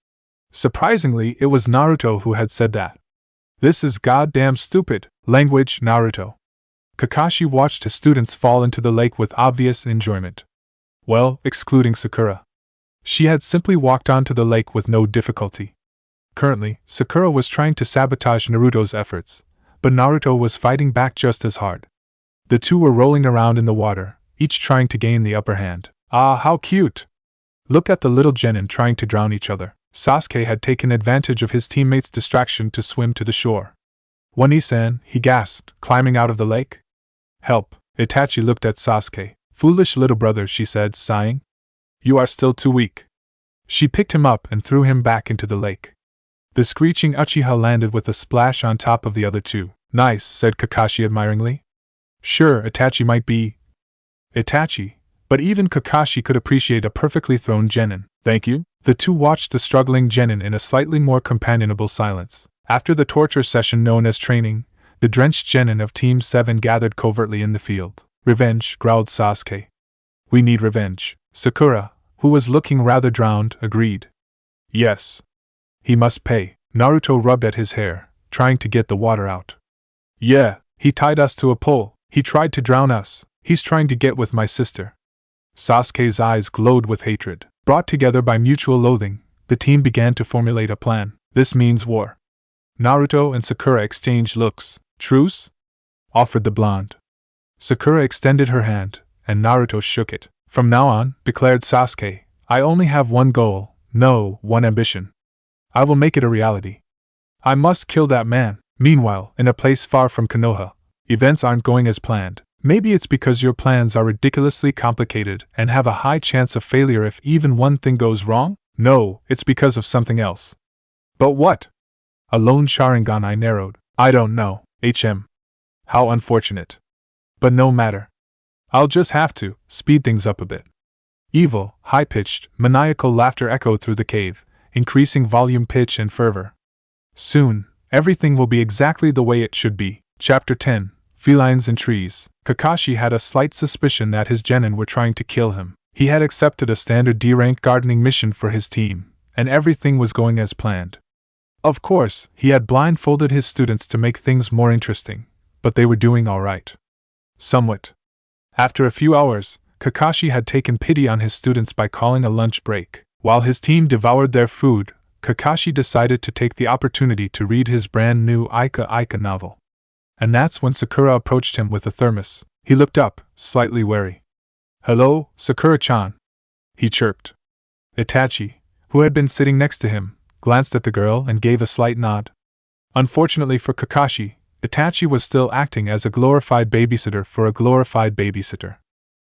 Surprisingly, it was Naruto who had said that. This is goddamn stupid. Language, Naruto. Kakashi watched his students fall into the lake with obvious enjoyment. Well, excluding Sakura. She had simply walked onto the lake with no difficulty. Currently, Sakura was trying to sabotage Naruto's efforts, but Naruto was fighting back just as hard. The two were rolling around in the water, each trying to gain the upper hand. Ah, how cute! Look at the little genin trying to drown each other. Sasuke had taken advantage of his teammates' distraction to swim to the shore. One-san, he gasped, climbing out of the lake. Help! Itachi looked at Sasuke. Foolish little brother, she said, sighing. You are still too weak. She picked him up and threw him back into the lake. The screeching Uchiha landed with a splash on top of the other two. Nice, said Kakashi admiringly. Sure, Itachi might be Itachi, but even Kakashi could appreciate a perfectly thrown genin. Thank you. The two watched the struggling genin in a slightly more companionable silence. After the torture session known as training, the drenched genin of Team 7 gathered covertly in the field. Revenge, growled Sasuke. We need revenge. Sakura, who was looking rather drowned, agreed. Yes. He must pay. Naruto rubbed at his hair, trying to get the water out. Yeah, he tied us to a pole. He tried to drown us. He's trying to get with my sister. Sasuke's eyes glowed with hatred. Brought together by mutual loathing, the team began to formulate a plan. This means war. Naruto and Sakura exchanged looks. Truce? Offered the blonde. Sakura extended her hand, and Naruto shook it. From now on, declared Sasuke, I only have one goal, no, one ambition. I will make it a reality. I must kill that man. Meanwhile, in a place far from Konoha, events aren't going as planned. Maybe it's because your plans are ridiculously complicated and have a high chance of failure if even one thing goes wrong? No, it's because of something else. But what? A lone Sharingan I narrowed. I don't know, How unfortunate. But no matter. I'll just have to speed things up a bit. Evil, high-pitched, maniacal laughter echoed through the cave, increasing volume, pitch, and fervor. Soon, everything will be exactly the way it should be. Chapter 10. Felines and Trees. Kakashi had a slight suspicion that his genin were trying to kill him. He had accepted a standard D-rank gardening mission for his team, and everything was going as planned. Of course, he had blindfolded his students to make things more interesting, but they were doing all right. Somewhat. After a few hours, Kakashi had taken pity on his students by calling a lunch break. While his team devoured their food, Kakashi decided to take the opportunity to read his brand new Ika novel. And that's when Sakura approached him with a thermos. He looked up, slightly wary. Hello, Sakura-chan, he chirped. Itachi, who had been sitting next to him, glanced at the girl and gave a slight nod. Unfortunately for Kakashi, Itachi was still acting as a glorified babysitter for a glorified babysitter.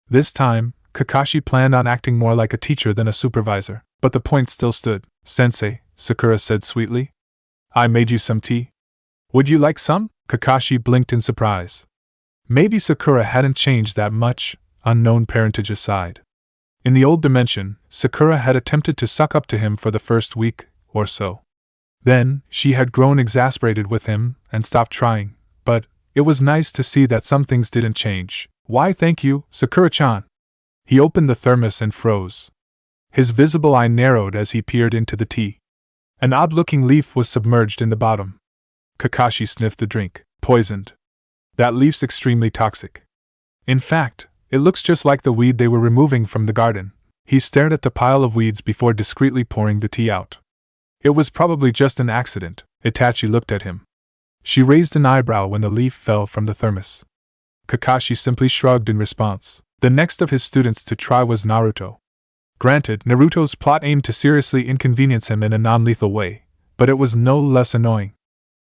This time, Kakashi planned on acting more like a teacher than a supervisor, but the point still stood. Sensei, Sakura said sweetly. I made you some tea. Would you like some? Kakashi blinked in surprise. Maybe Sakura hadn't changed that much, unknown parentage aside. In the old dimension, Sakura had attempted to suck up to him for the first week or so. Then, she had grown exasperated with him and stopped trying, but it was nice to see that some things didn't change. Why thank you, Sakura-chan. He opened the thermos and froze. His visible eye narrowed as he peered into the tea. An odd-looking leaf was submerged in the bottom. Kakashi sniffed the drink. Poisoned. That leaf's extremely toxic. In fact, it looks just like the weed they were removing from the garden. He stared at the pile of weeds before discreetly pouring the tea out. It was probably just an accident. Itachi looked at him. She raised an eyebrow when the leaf fell from the thermos. Kakashi simply shrugged in response. The next of his students to try was Naruto. Granted, Naruto's plot aimed to seriously inconvenience him in a non-lethal way, but it was no less annoying.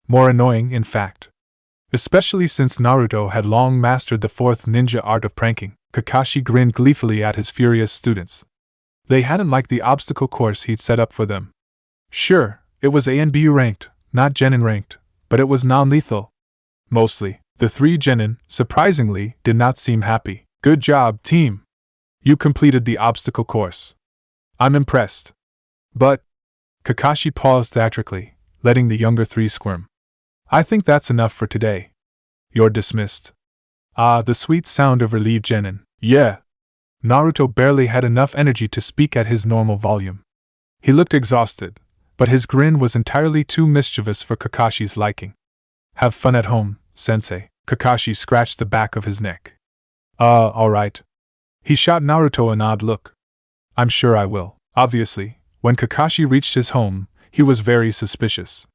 More annoying, in fact. Especially since Naruto had long mastered the fourth ninja art of pranking. Kakashi grinned gleefully at his furious students. They hadn't liked the obstacle course he'd set up for them. Sure, it was A and B ranked, not Genin ranked, but it was non-lethal. Mostly, the three Genin, surprisingly, did not seem happy. Good job, team. You completed the obstacle course. I'm impressed. But… Kakashi paused theatrically, letting the younger three squirm. I think that's enough for today. You're dismissed. Ah, the sweet sound of relieved Genin. Yeah. Naruto barely had enough energy to speak at his normal volume. He looked exhausted, but his grin was entirely too mischievous for Kakashi's liking. Have fun at home, sensei. Kakashi scratched the back of his neck. Alright. He shot Naruto an odd look. I'm sure I will. Obviously, when Kakashi reached his home, he was very suspicious.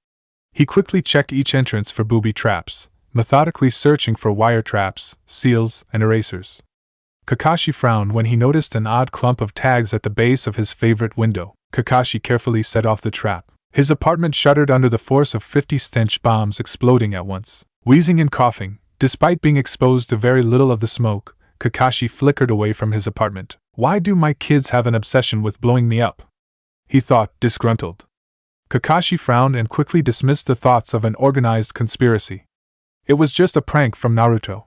He quickly checked each entrance for booby traps, methodically searching for wire traps, seals, and erasers. Kakashi frowned when he noticed an odd clump of tags at the base of his favorite window. Kakashi carefully set off the trap. His apartment shuddered under the force of 50 stench bombs exploding at once. Wheezing and coughing, despite being exposed to very little of the smoke, Kakashi flickered away from his apartment. Why do my kids have an obsession with blowing me up? He thought, disgruntled. Kakashi frowned and quickly dismissed the thoughts of an organized conspiracy. It was just a prank from Naruto.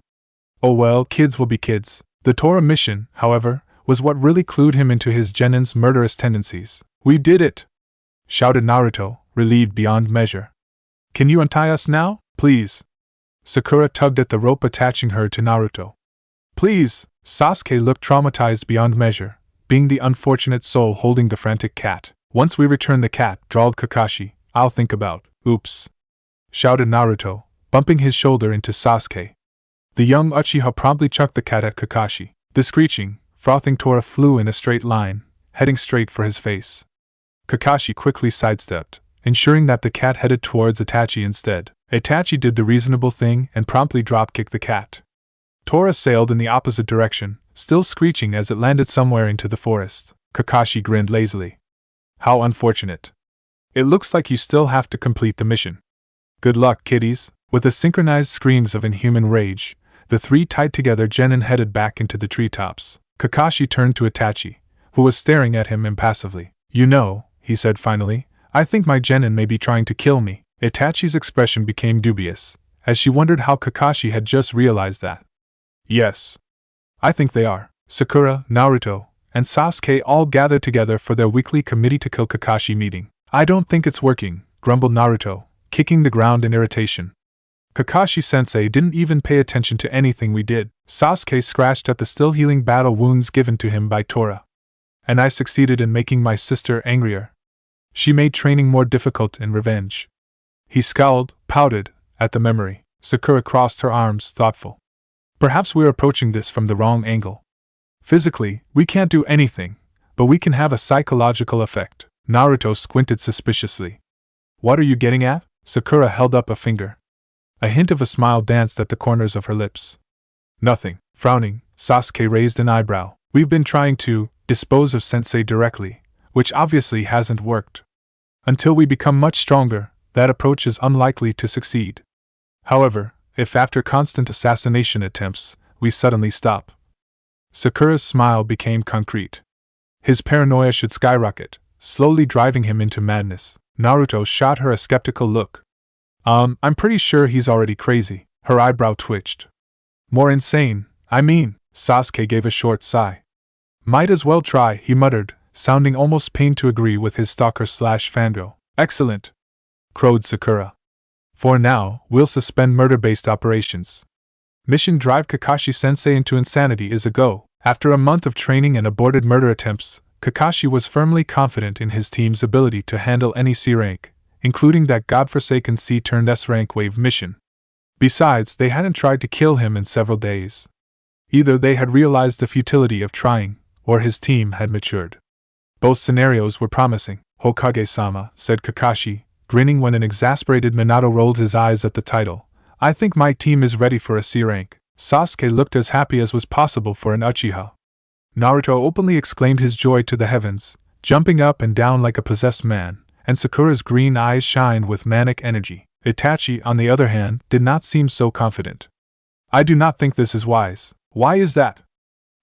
Oh well, kids will be kids. The Torah mission, however, was what really clued him into his Genin's murderous tendencies. We did it! Shouted Naruto, relieved beyond measure. Can you untie us now, please? Sakura tugged at the rope attaching her to Naruto. Please! Sasuke looked traumatized beyond measure, being the unfortunate soul holding the frantic cat. Once we return the cat, drawled Kakashi, I'll think about. Oops! Shouted Naruto, bumping his shoulder into Sasuke. The young Uchiha promptly chucked the cat at Kakashi. The screeching, frothing Tora flew in a straight line, heading straight for his face. Kakashi quickly sidestepped, ensuring that the cat headed towards Itachi instead. Itachi did the reasonable thing and promptly drop-kicked the cat. Tora sailed in the opposite direction, still screeching as it landed somewhere into the forest. Kakashi grinned lazily. How unfortunate. It looks like you still have to complete the mission. Good luck, kiddies. With the synchronized screams of inhuman rage, the three tied together Genin headed back into the treetops. Kakashi turned to Itachi, who was staring at him impassively. You know, he said finally, I think my Genin may be trying to kill me. Itachi's expression became dubious, as she wondered how Kakashi had just realized that. Yes. I think they are. Sakura, Naruto, and Sasuke all gathered together for their weekly committee to kill Kakashi meeting. I don't think it's working, grumbled Naruto, kicking the ground in irritation. Kakashi-sensei didn't even pay attention to anything we did. Sasuke scratched at the still healing battle wounds given to him by Tora. And I succeeded in making my sister angrier. She made training more difficult in revenge. He scowled, pouted, at the memory. Sakura crossed her arms, thoughtful. Perhaps we're approaching this from the wrong angle. Physically, we can't do anything, but we can have a psychological effect. Naruto squinted suspiciously. What are you getting at? Sakura held up a finger. A hint of a smile danced at the corners of her lips. Nothing. Frowning, Sasuke raised an eyebrow. We've been trying to dispose of Sensei directly, which obviously hasn't worked. Until we become much stronger, that approach is unlikely to succeed. However, if after constant assassination attempts, we suddenly stop. Sakura's smile became concrete. His paranoia should skyrocket, slowly driving him into madness. Naruto shot her a skeptical look. I'm pretty sure he's already crazy. Her eyebrow twitched. More insane, I mean. Sasuke gave a short sigh. Might as well try, he muttered, sounding almost pained to agree with his stalker/fangirl. Excellent, crowed Sakura. For now, we'll suspend murder-based operations. Mission Drive Kakashi-sensei into insanity is a go. After a month of training and aborted murder attempts, Kakashi was firmly confident in his team's ability to handle any C rank, including that godforsaken C-turned-S rank wave mission. Besides, they hadn't tried to kill him in several days. Either they had realized the futility of trying, or his team had matured. Both scenarios were promising. Hokage-sama, said Kakashi, grinning when an exasperated Minato rolled his eyes at the title. I think my team is ready for a C rank. Sasuke looked as happy as was possible for an Uchiha. Naruto openly exclaimed his joy to the heavens, jumping up and down like a possessed man, and Sakura's green eyes shined with manic energy. Itachi, on the other hand, did not seem so confident. I do not think this is wise. Why is that?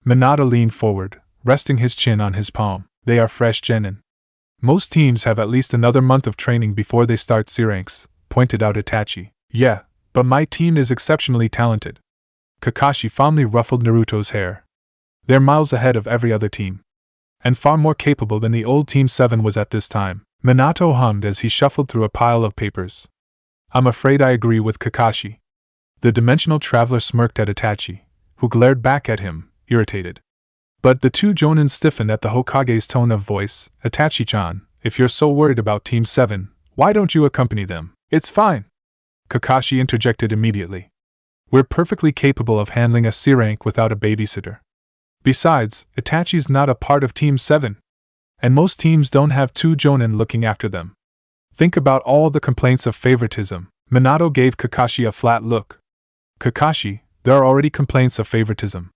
Minato leaned forward, resting his chin on his palm. They are fresh genin. Most teams have at least another month of training before they start C ranks, pointed out Itachi. Yeah, but my team is exceptionally talented. Kakashi fondly ruffled Naruto's hair. They're miles ahead of every other team. And far more capable than the old Team 7 was at this time, Minato hummed as he shuffled through a pile of papers. I'm afraid I agree with Kakashi. The dimensional traveler smirked at Itachi, who glared back at him, irritated. But the two Jonin stiffened at the Hokage's tone of voice. Itachi-chan, if you're so worried about Team 7, why don't you accompany them? It's fine. Kakashi interjected immediately. We're perfectly capable of handling a C rank without a babysitter. Besides, Itachi's not a part of Team 7. And most teams don't have two Jonin looking after them. Think about all the complaints of favoritism. Minato gave Kakashi a flat look. Kakashi, there are already complaints of favoritism.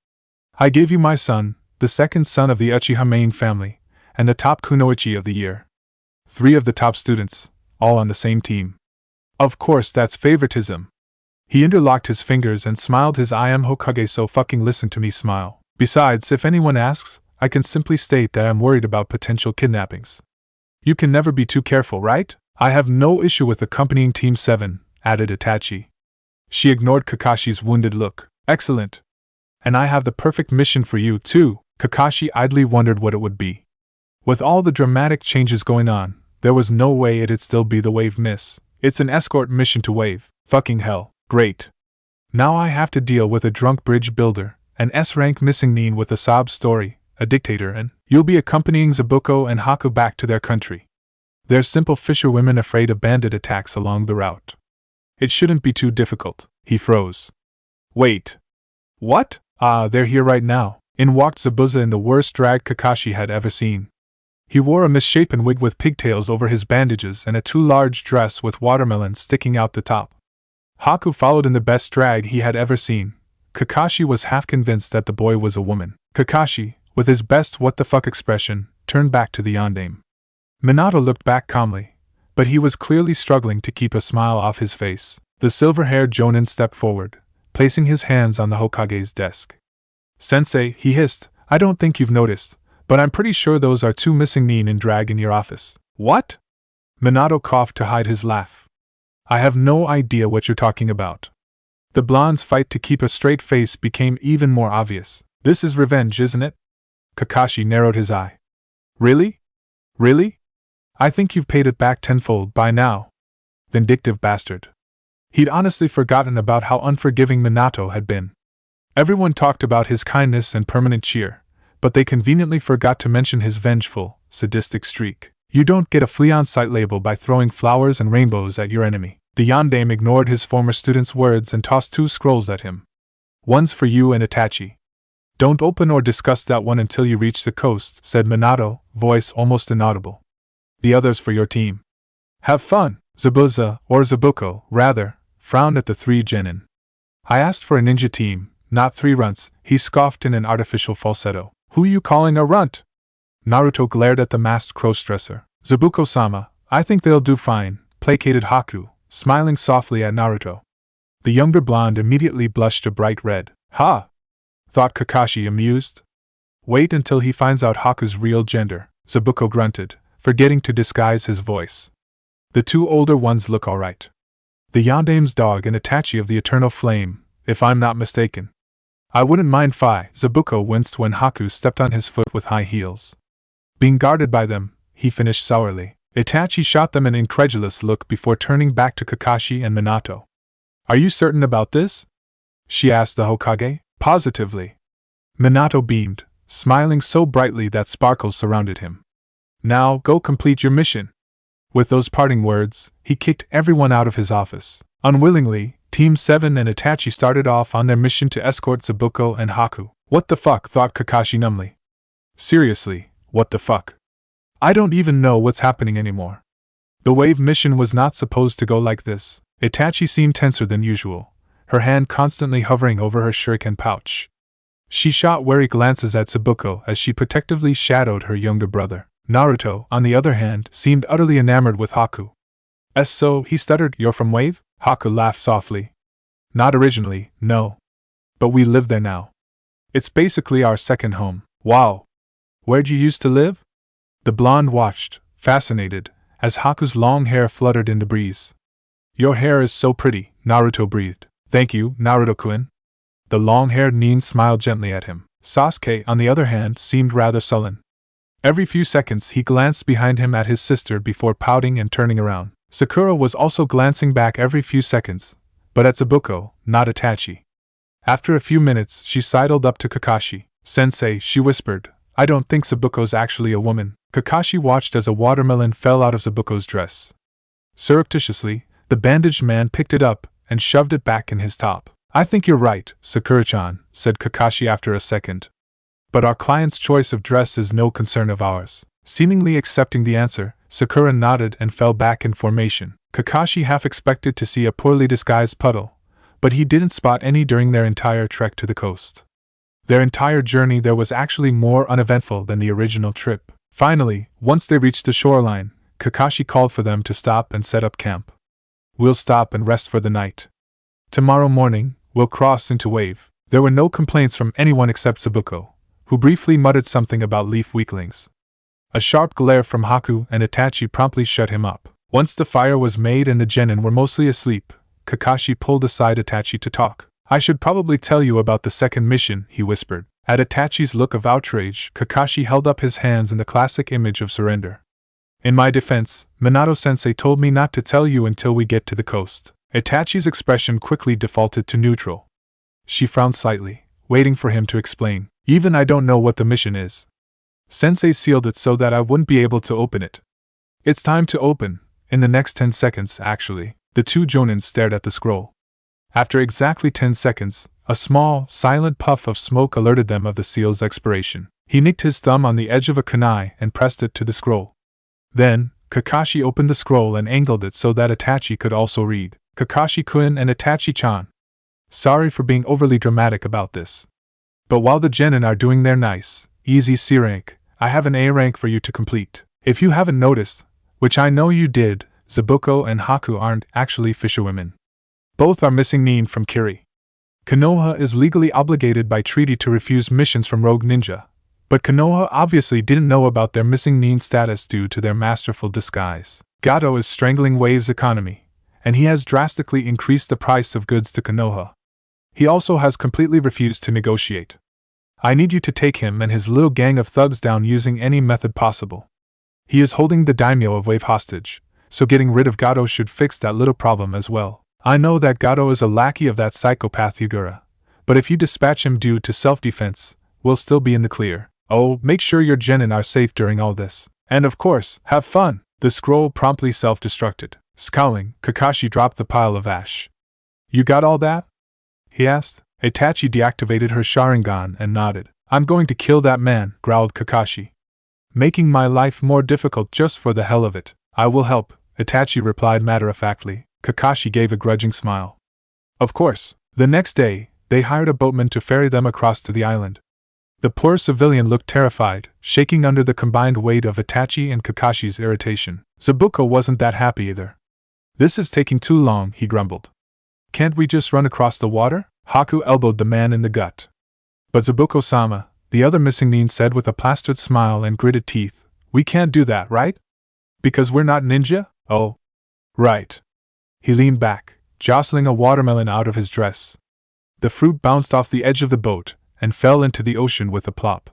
I gave you my son, the second son of the Uchiha main family, and the top kunoichi of the year. 3 of the top students, all on the same team. Of course that's favoritism. He interlocked his fingers and smiled his I am Hokage so fucking listen to me smile. Besides, if anyone asks, I can simply state that I'm worried about potential kidnappings. You can never be too careful, right? I have no issue with accompanying Team 7, added Itachi. She ignored Kakashi's wounded look. Excellent. And I have the perfect mission for you, too. Kakashi idly wondered what it would be. With all the dramatic changes going on, there was no way it'd still be the Wave Miss. It's an escort mission to Wave. Fucking hell. Great. Now I have to deal with a drunk bridge builder, an S-rank missing nin with a sob story, a dictator, and you'll be accompanying Zabuko and Haku back to their country. They're simple fisherwomen afraid of bandit attacks along the route. It shouldn't be too difficult. He froze. Wait. What? They're here right now. In walked Zabuza in the worst drag Kakashi had ever seen. He wore a misshapen wig with pigtails over his bandages and a too large dress with watermelons sticking out the top. Haku followed in the best drag he had ever seen. Kakashi was half convinced that the boy was a woman. Kakashi, with his best what the fuck expression, turned back to the yondaime. Minato looked back calmly, but he was clearly struggling to keep a smile off his face. The silver-haired Jonin stepped forward, placing his hands on the Hokage's desk. Sensei, he hissed, I don't think you've noticed, but I'm pretty sure those are 2 missing nin in drag in your office. What? Minato coughed to hide his laugh. I have no idea what you're talking about. The blonde's fight to keep a straight face became even more obvious. This is revenge, isn't it? Kakashi narrowed his eye. Really? Really? I think you've paid it back tenfold by now. Vindictive bastard. He'd honestly forgotten about how unforgiving Minato had been. Everyone talked about his kindness and permanent cheer, but they conveniently forgot to mention his vengeful, sadistic streak. You don't get a flea on sight label by throwing flowers and rainbows at your enemy. The yondaime ignored his former student's words and tossed 2 scrolls at him. One's for you and Itachi. Don't open or discuss that one until you reach the coast, said Minato, voice almost inaudible. The other's for your team. Have fun. Zabuza, or Zabuko, rather, frowned at the 3 genin. I asked for a ninja team, not 3 runts, he scoffed in an artificial falsetto. Who you calling a runt? Naruto glared at the masked cross-dresser. Zabuko-sama, I think they'll do fine, placated Haku, smiling softly at Naruto. The younger blonde immediately blushed a bright red. Ha! Thought Kakashi, amused. Wait until he finds out Haku's real gender, Zabuko grunted, forgetting to disguise his voice. The 2 older ones look alright. The yondaime's dog and Itachi of the Eternal Flame, if I'm not mistaken. I wouldn't mind Phi. Zabuko winced when Haku stepped on his foot with high heels. Being guarded by them, he finished sourly. Itachi shot them an incredulous look before turning back to Kakashi and Minato. Are you certain about this? She asked the Hokage. Positively. Minato beamed, smiling so brightly that sparkles surrounded him. Now, go complete your mission. With those parting words, he kicked everyone out of his office. Unwillingly, Team 7 and Itachi started off on their mission to escort Zabuko and Haku. What the fuck, thought Kakashi numbly. Seriously, what the fuck? I don't even know what's happening anymore. The wave mission was not supposed to go like this. Itachi seemed tenser than usual, her hand constantly hovering over her shuriken pouch. She shot wary glances at Zabuko as she protectively shadowed her younger brother. Naruto, on the other hand, seemed utterly enamored with Haku. So, he stuttered, you're from Wave? Haku laughed softly. Not originally, no. But we live there now. It's basically our second home. Wow. Where'd you used to live? The blonde watched, fascinated, as Haku's long hair fluttered in the breeze. Your hair is so pretty, Naruto breathed. Thank you, Naruto-kun. The long-haired nin smiled gently at him. Sasuke, on the other hand, seemed rather sullen. Every few seconds he glanced behind him at his sister before pouting and turning around. Sakura was also glancing back every few seconds, but at Zabuko, not Itachi. After a few minutes, she sidled up to Kakashi. Sensei, she whispered, I don't think Zabuko's actually a woman. Kakashi watched as a watermelon fell out of Zabuko's dress. Surreptitiously, the bandaged man picked it up and shoved it back in his top. I think you're right, Sakura-chan, said Kakashi after a second. But our client's choice of dress is no concern of ours. Seemingly accepting the answer, Sakura nodded and fell back in formation. Kakashi half expected to see a poorly disguised puddle, but he didn't spot any during their entire trek to the coast. Their entire journey there was actually more uneventful than the original trip. Finally, once they reached the shoreline, Kakashi called for them to stop and set up camp. We'll stop and rest for the night. Tomorrow morning, we'll cross into Wave. There were no complaints from anyone except Zabuko, who briefly muttered something about leaf weaklings. A sharp glare from Haku and Itachi promptly shut him up. Once the fire was made and the genin were mostly asleep, Kakashi pulled aside Itachi to talk. I should probably tell you about the second mission, he whispered. At Itachi's look of outrage, Kakashi held up his hands in the classic image of surrender. In my defense, Minato-sensei told me not to tell you until we get to the coast. Itachi's expression quickly defaulted to neutral. She frowned slightly, waiting for him to explain. Even I don't know what the mission is. Sensei sealed it so that I wouldn't be able to open it. It's time to open, in the next 10 seconds, actually. The two Jonin stared at the scroll. After exactly 10 seconds, a small, silent puff of smoke alerted them of the seal's expiration. He nicked his thumb on the edge of a kunai and pressed it to the scroll. Then, Kakashi opened the scroll and angled it so that Itachi could also read. Kakashi-kun and Itachi-chan. Sorry for being overly dramatic about this. But while the genin are doing their nice, easy C rank, I have an A rank for you to complete. If you haven't noticed, which I know you did, Zabuko and Haku aren't actually fisherwomen. Both are missing nin from Kiri. Konoha is legally obligated by treaty to refuse missions from rogue ninja, but Konoha obviously didn't know about their missing nin status due to their masterful disguise. Gato is strangling Wave's economy, and he has drastically increased the price of goods to Konoha. He also has completely refused to negotiate. I need you to take him and his little gang of thugs down using any method possible. He is holding the daimyo of Wave hostage, so getting rid of Gato should fix that little problem as well. I know that Gato is a lackey of that psychopath Yugura, but if you dispatch him due to self-defense, we'll still be in the clear. Oh, make sure your genin are safe during all this. And of course, have fun! The scroll promptly self-destructed. Scowling, Kakashi dropped the pile of ash. You got all that? He asked. Itachi deactivated her Sharingan and nodded. I'm going to kill that man, growled Kakashi. Making my life more difficult just for the hell of it. I will help, Itachi replied matter-of-factly. Kakashi gave a grudging smile. Of course. The next day, they hired a boatman to ferry them across to the island. The poor civilian looked terrified, shaking under the combined weight of Itachi and Kakashi's irritation. Zabuko wasn't that happy either. This is taking too long, he grumbled. Can't we just run across the water? Haku elbowed the man in the gut. But Zabuko-sama, the other missing nin said with a plastered smile and gritted teeth, we can't do that, right? Because we're not ninja? Oh. Right. He leaned back, jostling a watermelon out of his dress. The fruit bounced off the edge of the boat and fell into the ocean with a plop.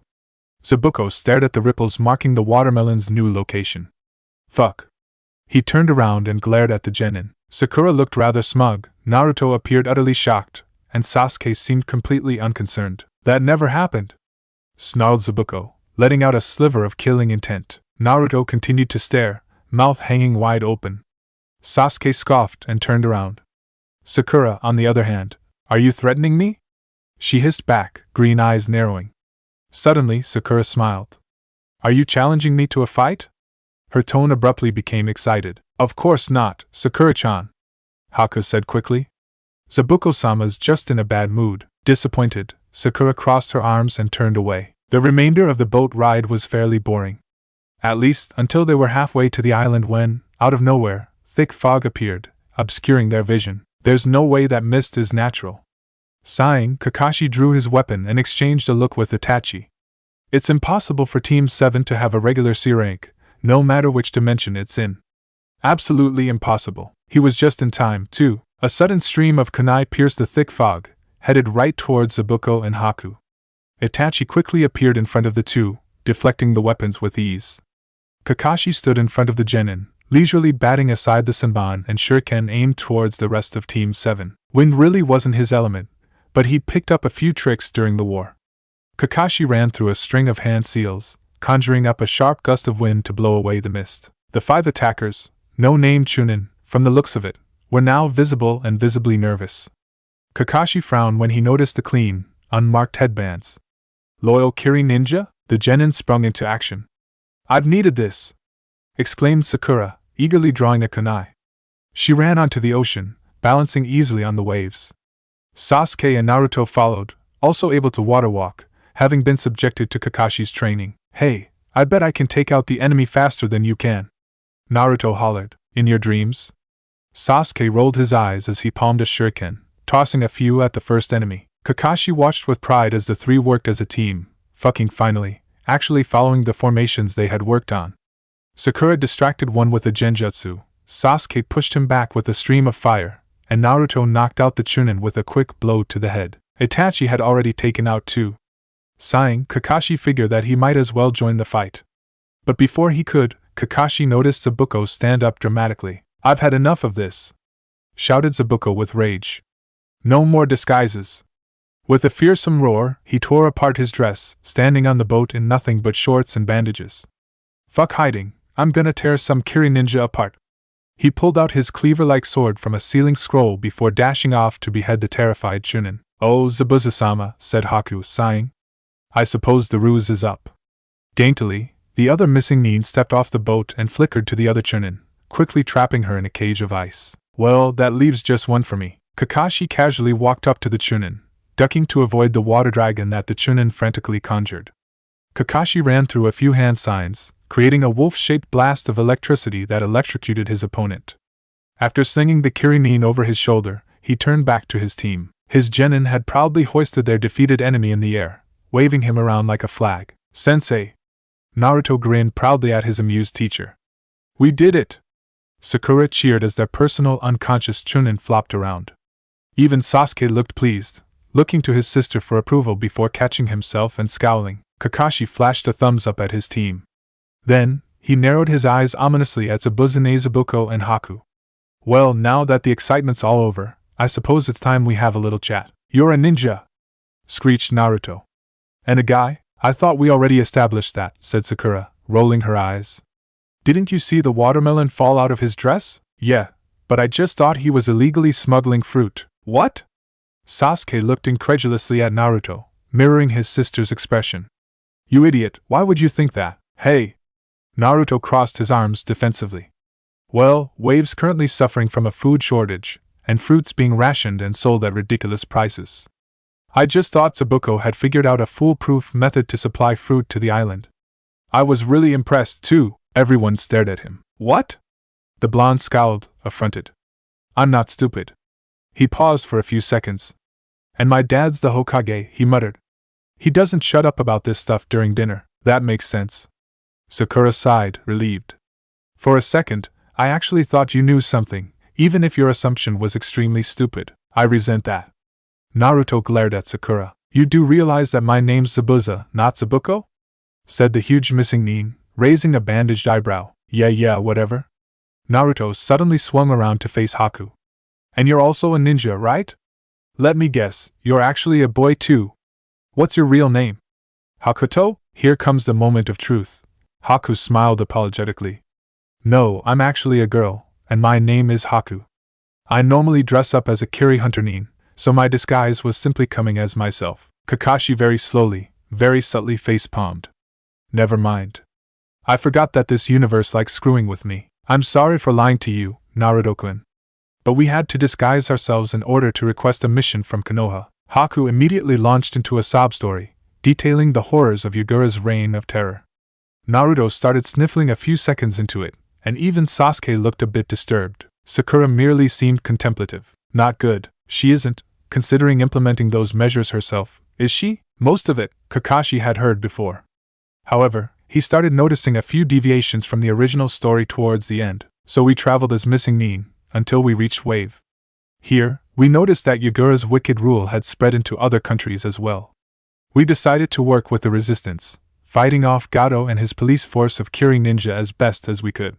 Zabuko stared at the ripples marking the watermelon's new location. Fuck. He turned around and glared at the genin. Sakura looked rather smug, Naruto appeared utterly shocked, and Sasuke seemed completely unconcerned. That never happened, snarled Zabuko, letting out a sliver of killing intent. Naruto continued to stare, mouth hanging wide open. Sasuke scoffed and turned around. Sakura, on the other hand, are you threatening me? She hissed back, green eyes narrowing. Suddenly, Sakura smiled. Are you challenging me to a fight? Her tone abruptly became excited. Of course not, Sakura-chan, Haku said quickly. Zabuko-sama's just in a bad mood. Disappointed, Sakura crossed her arms and turned away. The remainder of the boat ride was fairly boring. At least, until they were halfway to the island when, out of nowhere, thick fog appeared, obscuring their vision. There's no way that mist is natural. Sighing, Kakashi drew his weapon and exchanged a look with Itachi. It's impossible for Team 7 to have a regular C rank, no matter which dimension it's in. Absolutely impossible. He was just in time, too. A sudden stream of kunai pierced the thick fog, headed right towards Zabuko and Haku. Itachi quickly appeared in front of the two, deflecting the weapons with ease. Kakashi stood in front of the genin, leisurely batting aside the senbon and shuriken aimed towards the rest of Team 7. Wind really wasn't his element, but he'd picked up a few tricks during the war. Kakashi ran through a string of hand seals, conjuring up a sharp gust of wind to blow away the mist. The 5 attackers, no-name Chunin, from the looks of it, were now visible and visibly nervous. Kakashi frowned when he noticed the clean, unmarked headbands. Loyal Kiri Ninja? The genin sprung into action. "I've needed this!" exclaimed Sakura, eagerly drawing a kunai. She ran onto the ocean, balancing easily on the waves. Sasuke and Naruto followed, also able to water walk, having been subjected to Kakashi's training. "Hey, I bet I can take out the enemy faster than you can!" Naruto hollered. "In your dreams?" Sasuke rolled his eyes as he palmed a shuriken, tossing a few at the first enemy. Kakashi watched with pride as the three worked as a team, finally, actually following the formations they had worked on. Sakura distracted one with a genjutsu, Sasuke pushed him back with a stream of fire, and Naruto knocked out the Chunin with a quick blow to the head. Itachi had already taken out 2. Sighing, Kakashi figured that he might as well join the fight. But before he could, Kakashi noticed Zabuko stand up dramatically. "I've had enough of this!" shouted Zabuko with rage. "No more disguises!" With a fearsome roar, he tore apart his dress, standing on the boat in nothing but shorts and bandages. "Fuck hiding, I'm gonna tear some Kiri ninja apart!" He pulled out his cleaver-like sword from a sealing scroll before dashing off to behead the terrified Chunin. "Oh, Zabuza-sama," said Haku, sighing. "I suppose the ruse is up." Daintily, the other missing Nin stepped off the boat and flickered to the other Chunin, quickly trapping her in a cage of ice. "Well, that leaves just one for me." Kakashi casually walked up to the Chunin, ducking to avoid the water dragon that the Chunin frantically conjured. Kakashi ran through a few hand signs, creating a wolf-shaped blast of electricity that electrocuted his opponent. After slinging the Kiri Nin over his shoulder, he turned back to his team. His genin had proudly hoisted their defeated enemy in the air, waving him around like a flag. "Sensei!" Naruto grinned proudly at his amused teacher. "We did it!" Sakura cheered as their personal unconscious Chunin flopped around. Even Sasuke looked pleased, looking to his sister for approval before catching himself and scowling. Kakashi flashed a thumbs up at his team. Then, he narrowed his eyes ominously at Zabuza, Zabuko, and Haku. "Well, now that the excitement's all over, I suppose it's time we have a little chat." "You're a ninja!" screeched Naruto. "And a guy? I thought we already established that," said Sakura, rolling her eyes. "Didn't you see the watermelon fall out of his dress?" "Yeah, but I just thought he was illegally smuggling fruit." "What?" Sasuke looked incredulously at Naruto, mirroring his sister's expression. "You idiot, why would you think that?" "Hey!" Naruto crossed his arms defensively. "Well, Wave's currently suffering from a food shortage, and fruits being rationed and sold at ridiculous prices. I just thought Zabuko had figured out a foolproof method to supply fruit to the island. I was really impressed, too." Everyone stared at him. "What?" The blonde scowled, affronted. "I'm not stupid." He paused for a few seconds. "And my dad's the Hokage," he muttered. "He doesn't shut up about this stuff during dinner." "That makes sense." Sakura sighed, relieved. "For a second, I actually thought you knew something, even if your assumption was extremely stupid. I resent that." Naruto glared at Sakura. "You do realize that my name's Zabuza, not Zabuko?" said the huge missing Nin, raising a bandaged eyebrow. Yeah, whatever." Naruto suddenly swung around to face Haku. "And you're also a ninja, right? Let me guess, you're actually a boy too. What's your real name?" "Hakuto?" Here comes the moment of truth. Haku smiled apologetically. "No, I'm actually a girl, and my name is Haku. I normally dress up as a Kiri hunter Nin, so my disguise was simply coming as myself." Kakashi very slowly, very subtly face-palmed. "Never mind. I forgot that this universe likes screwing with me. I'm sorry for lying to you, Naruto-kun. But we had to disguise ourselves in order to request a mission from Konoha." Haku immediately launched into a sob story, detailing the horrors of Yagura's reign of terror. Naruto started sniffling a few seconds into it, and even Sasuke looked a bit disturbed. Sakura merely seemed contemplative. "Not good. She isn't, considering implementing those measures herself, is she?" Most of it, Kakashi had heard before. However, he started noticing a few deviations from the original story towards the end, so we traveled as missing Nin, until we reached Wave. Here, we noticed that Yagura's wicked rule had spread into other countries as well. We decided to work with the resistance, fighting off Gato and his police force of Curing Ninja as best as we could.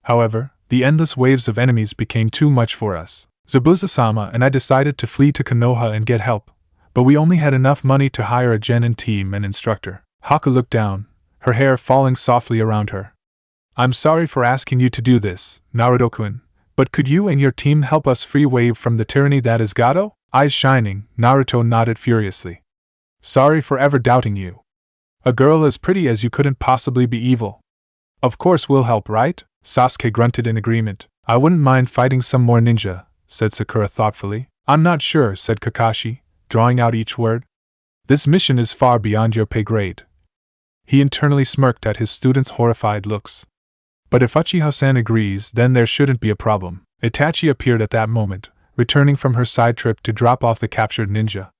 However, the endless waves of enemies became too much for us. Zabuza-sama and I decided to flee to Konoha and get help, but we only had enough money to hire a genin team and instructor. Haku looked down, her hair falling softly around her. I'm sorry for asking you to do this, Naruto-kun, but could you and your team help us free Wave from the tyranny that is Gato? Eyes shining, Naruto nodded furiously. Sorry for ever doubting you. A girl as pretty as you couldn't possibly be evil. Of course we'll help, right? Sasuke grunted in agreement. I wouldn't mind fighting some more ninja, said Sakura thoughtfully. I'm not sure, said Kakashi, drawing out each word. This mission is far beyond your pay grade. He internally smirked at his students' horrified looks. But if Uchiha-san agrees, then there shouldn't be a problem. Itachi appeared at that moment, returning from her side trip to drop off the captured ninja.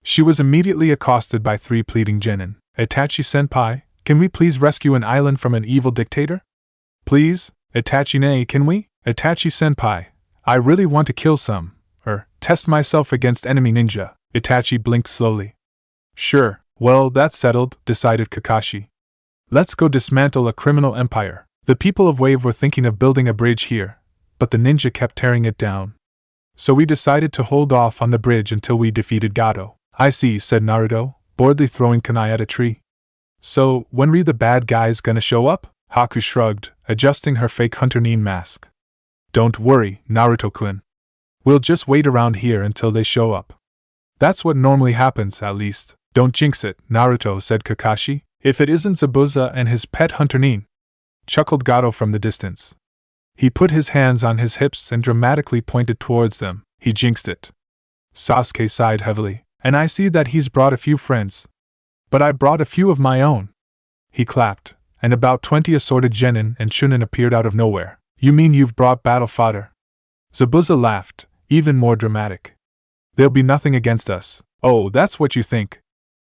She was immediately accosted by 3 pleading genin. Itachi-senpai, can we please rescue an island from an evil dictator? Please, Itachi-ne, can we? Itachi-senpai, I really want to kill some, test myself against enemy ninja. Itachi blinked slowly. Sure, well, that's settled, decided Kakashi. Let's go dismantle a criminal empire. The people of Wave were thinking of building a bridge here, but the ninja kept tearing it down. So we decided to hold off on the bridge until we defeated Gato. I see, said Naruto, boredly throwing kunai at a tree. So, when are the bad guys gonna show up? Haku shrugged, adjusting her fake Hunter Nin mask. Don't worry, Naruto-kun. We'll just wait around here until they show up. That's what normally happens, at least. Don't jinx it, Naruto, said Kakashi. If it isn't Zabuza and his pet Hunter Nin, chuckled Gato from the distance. He put his hands on his hips and dramatically pointed towards them. He jinxed it. Sasuke sighed heavily. And I see that he's brought a few friends. But I brought a few of my own. He clapped, and about 20 assorted genin and Chunin appeared out of nowhere. You mean you've brought battle fodder? Zabuza laughed, even more dramatic. There'll be nothing against us. Oh, that's what you think.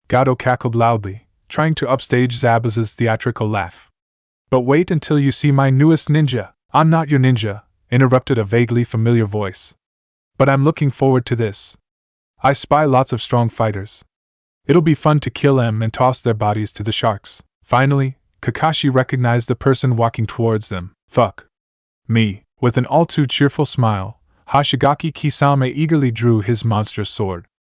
Gato cackled loudly, trying to upstage Zabuza's theatrical laugh. But wait until you see my newest ninja. I'm not your ninja, interrupted a vaguely familiar voice. But I'm looking forward to this. I spy lots of strong fighters. It'll be fun to kill them and toss their bodies to the sharks. Finally, Kakashi recognized the person walking towards them. Fuck me. With an all too cheerful smile, Hoshigaki Kisame eagerly drew his monstrous sword.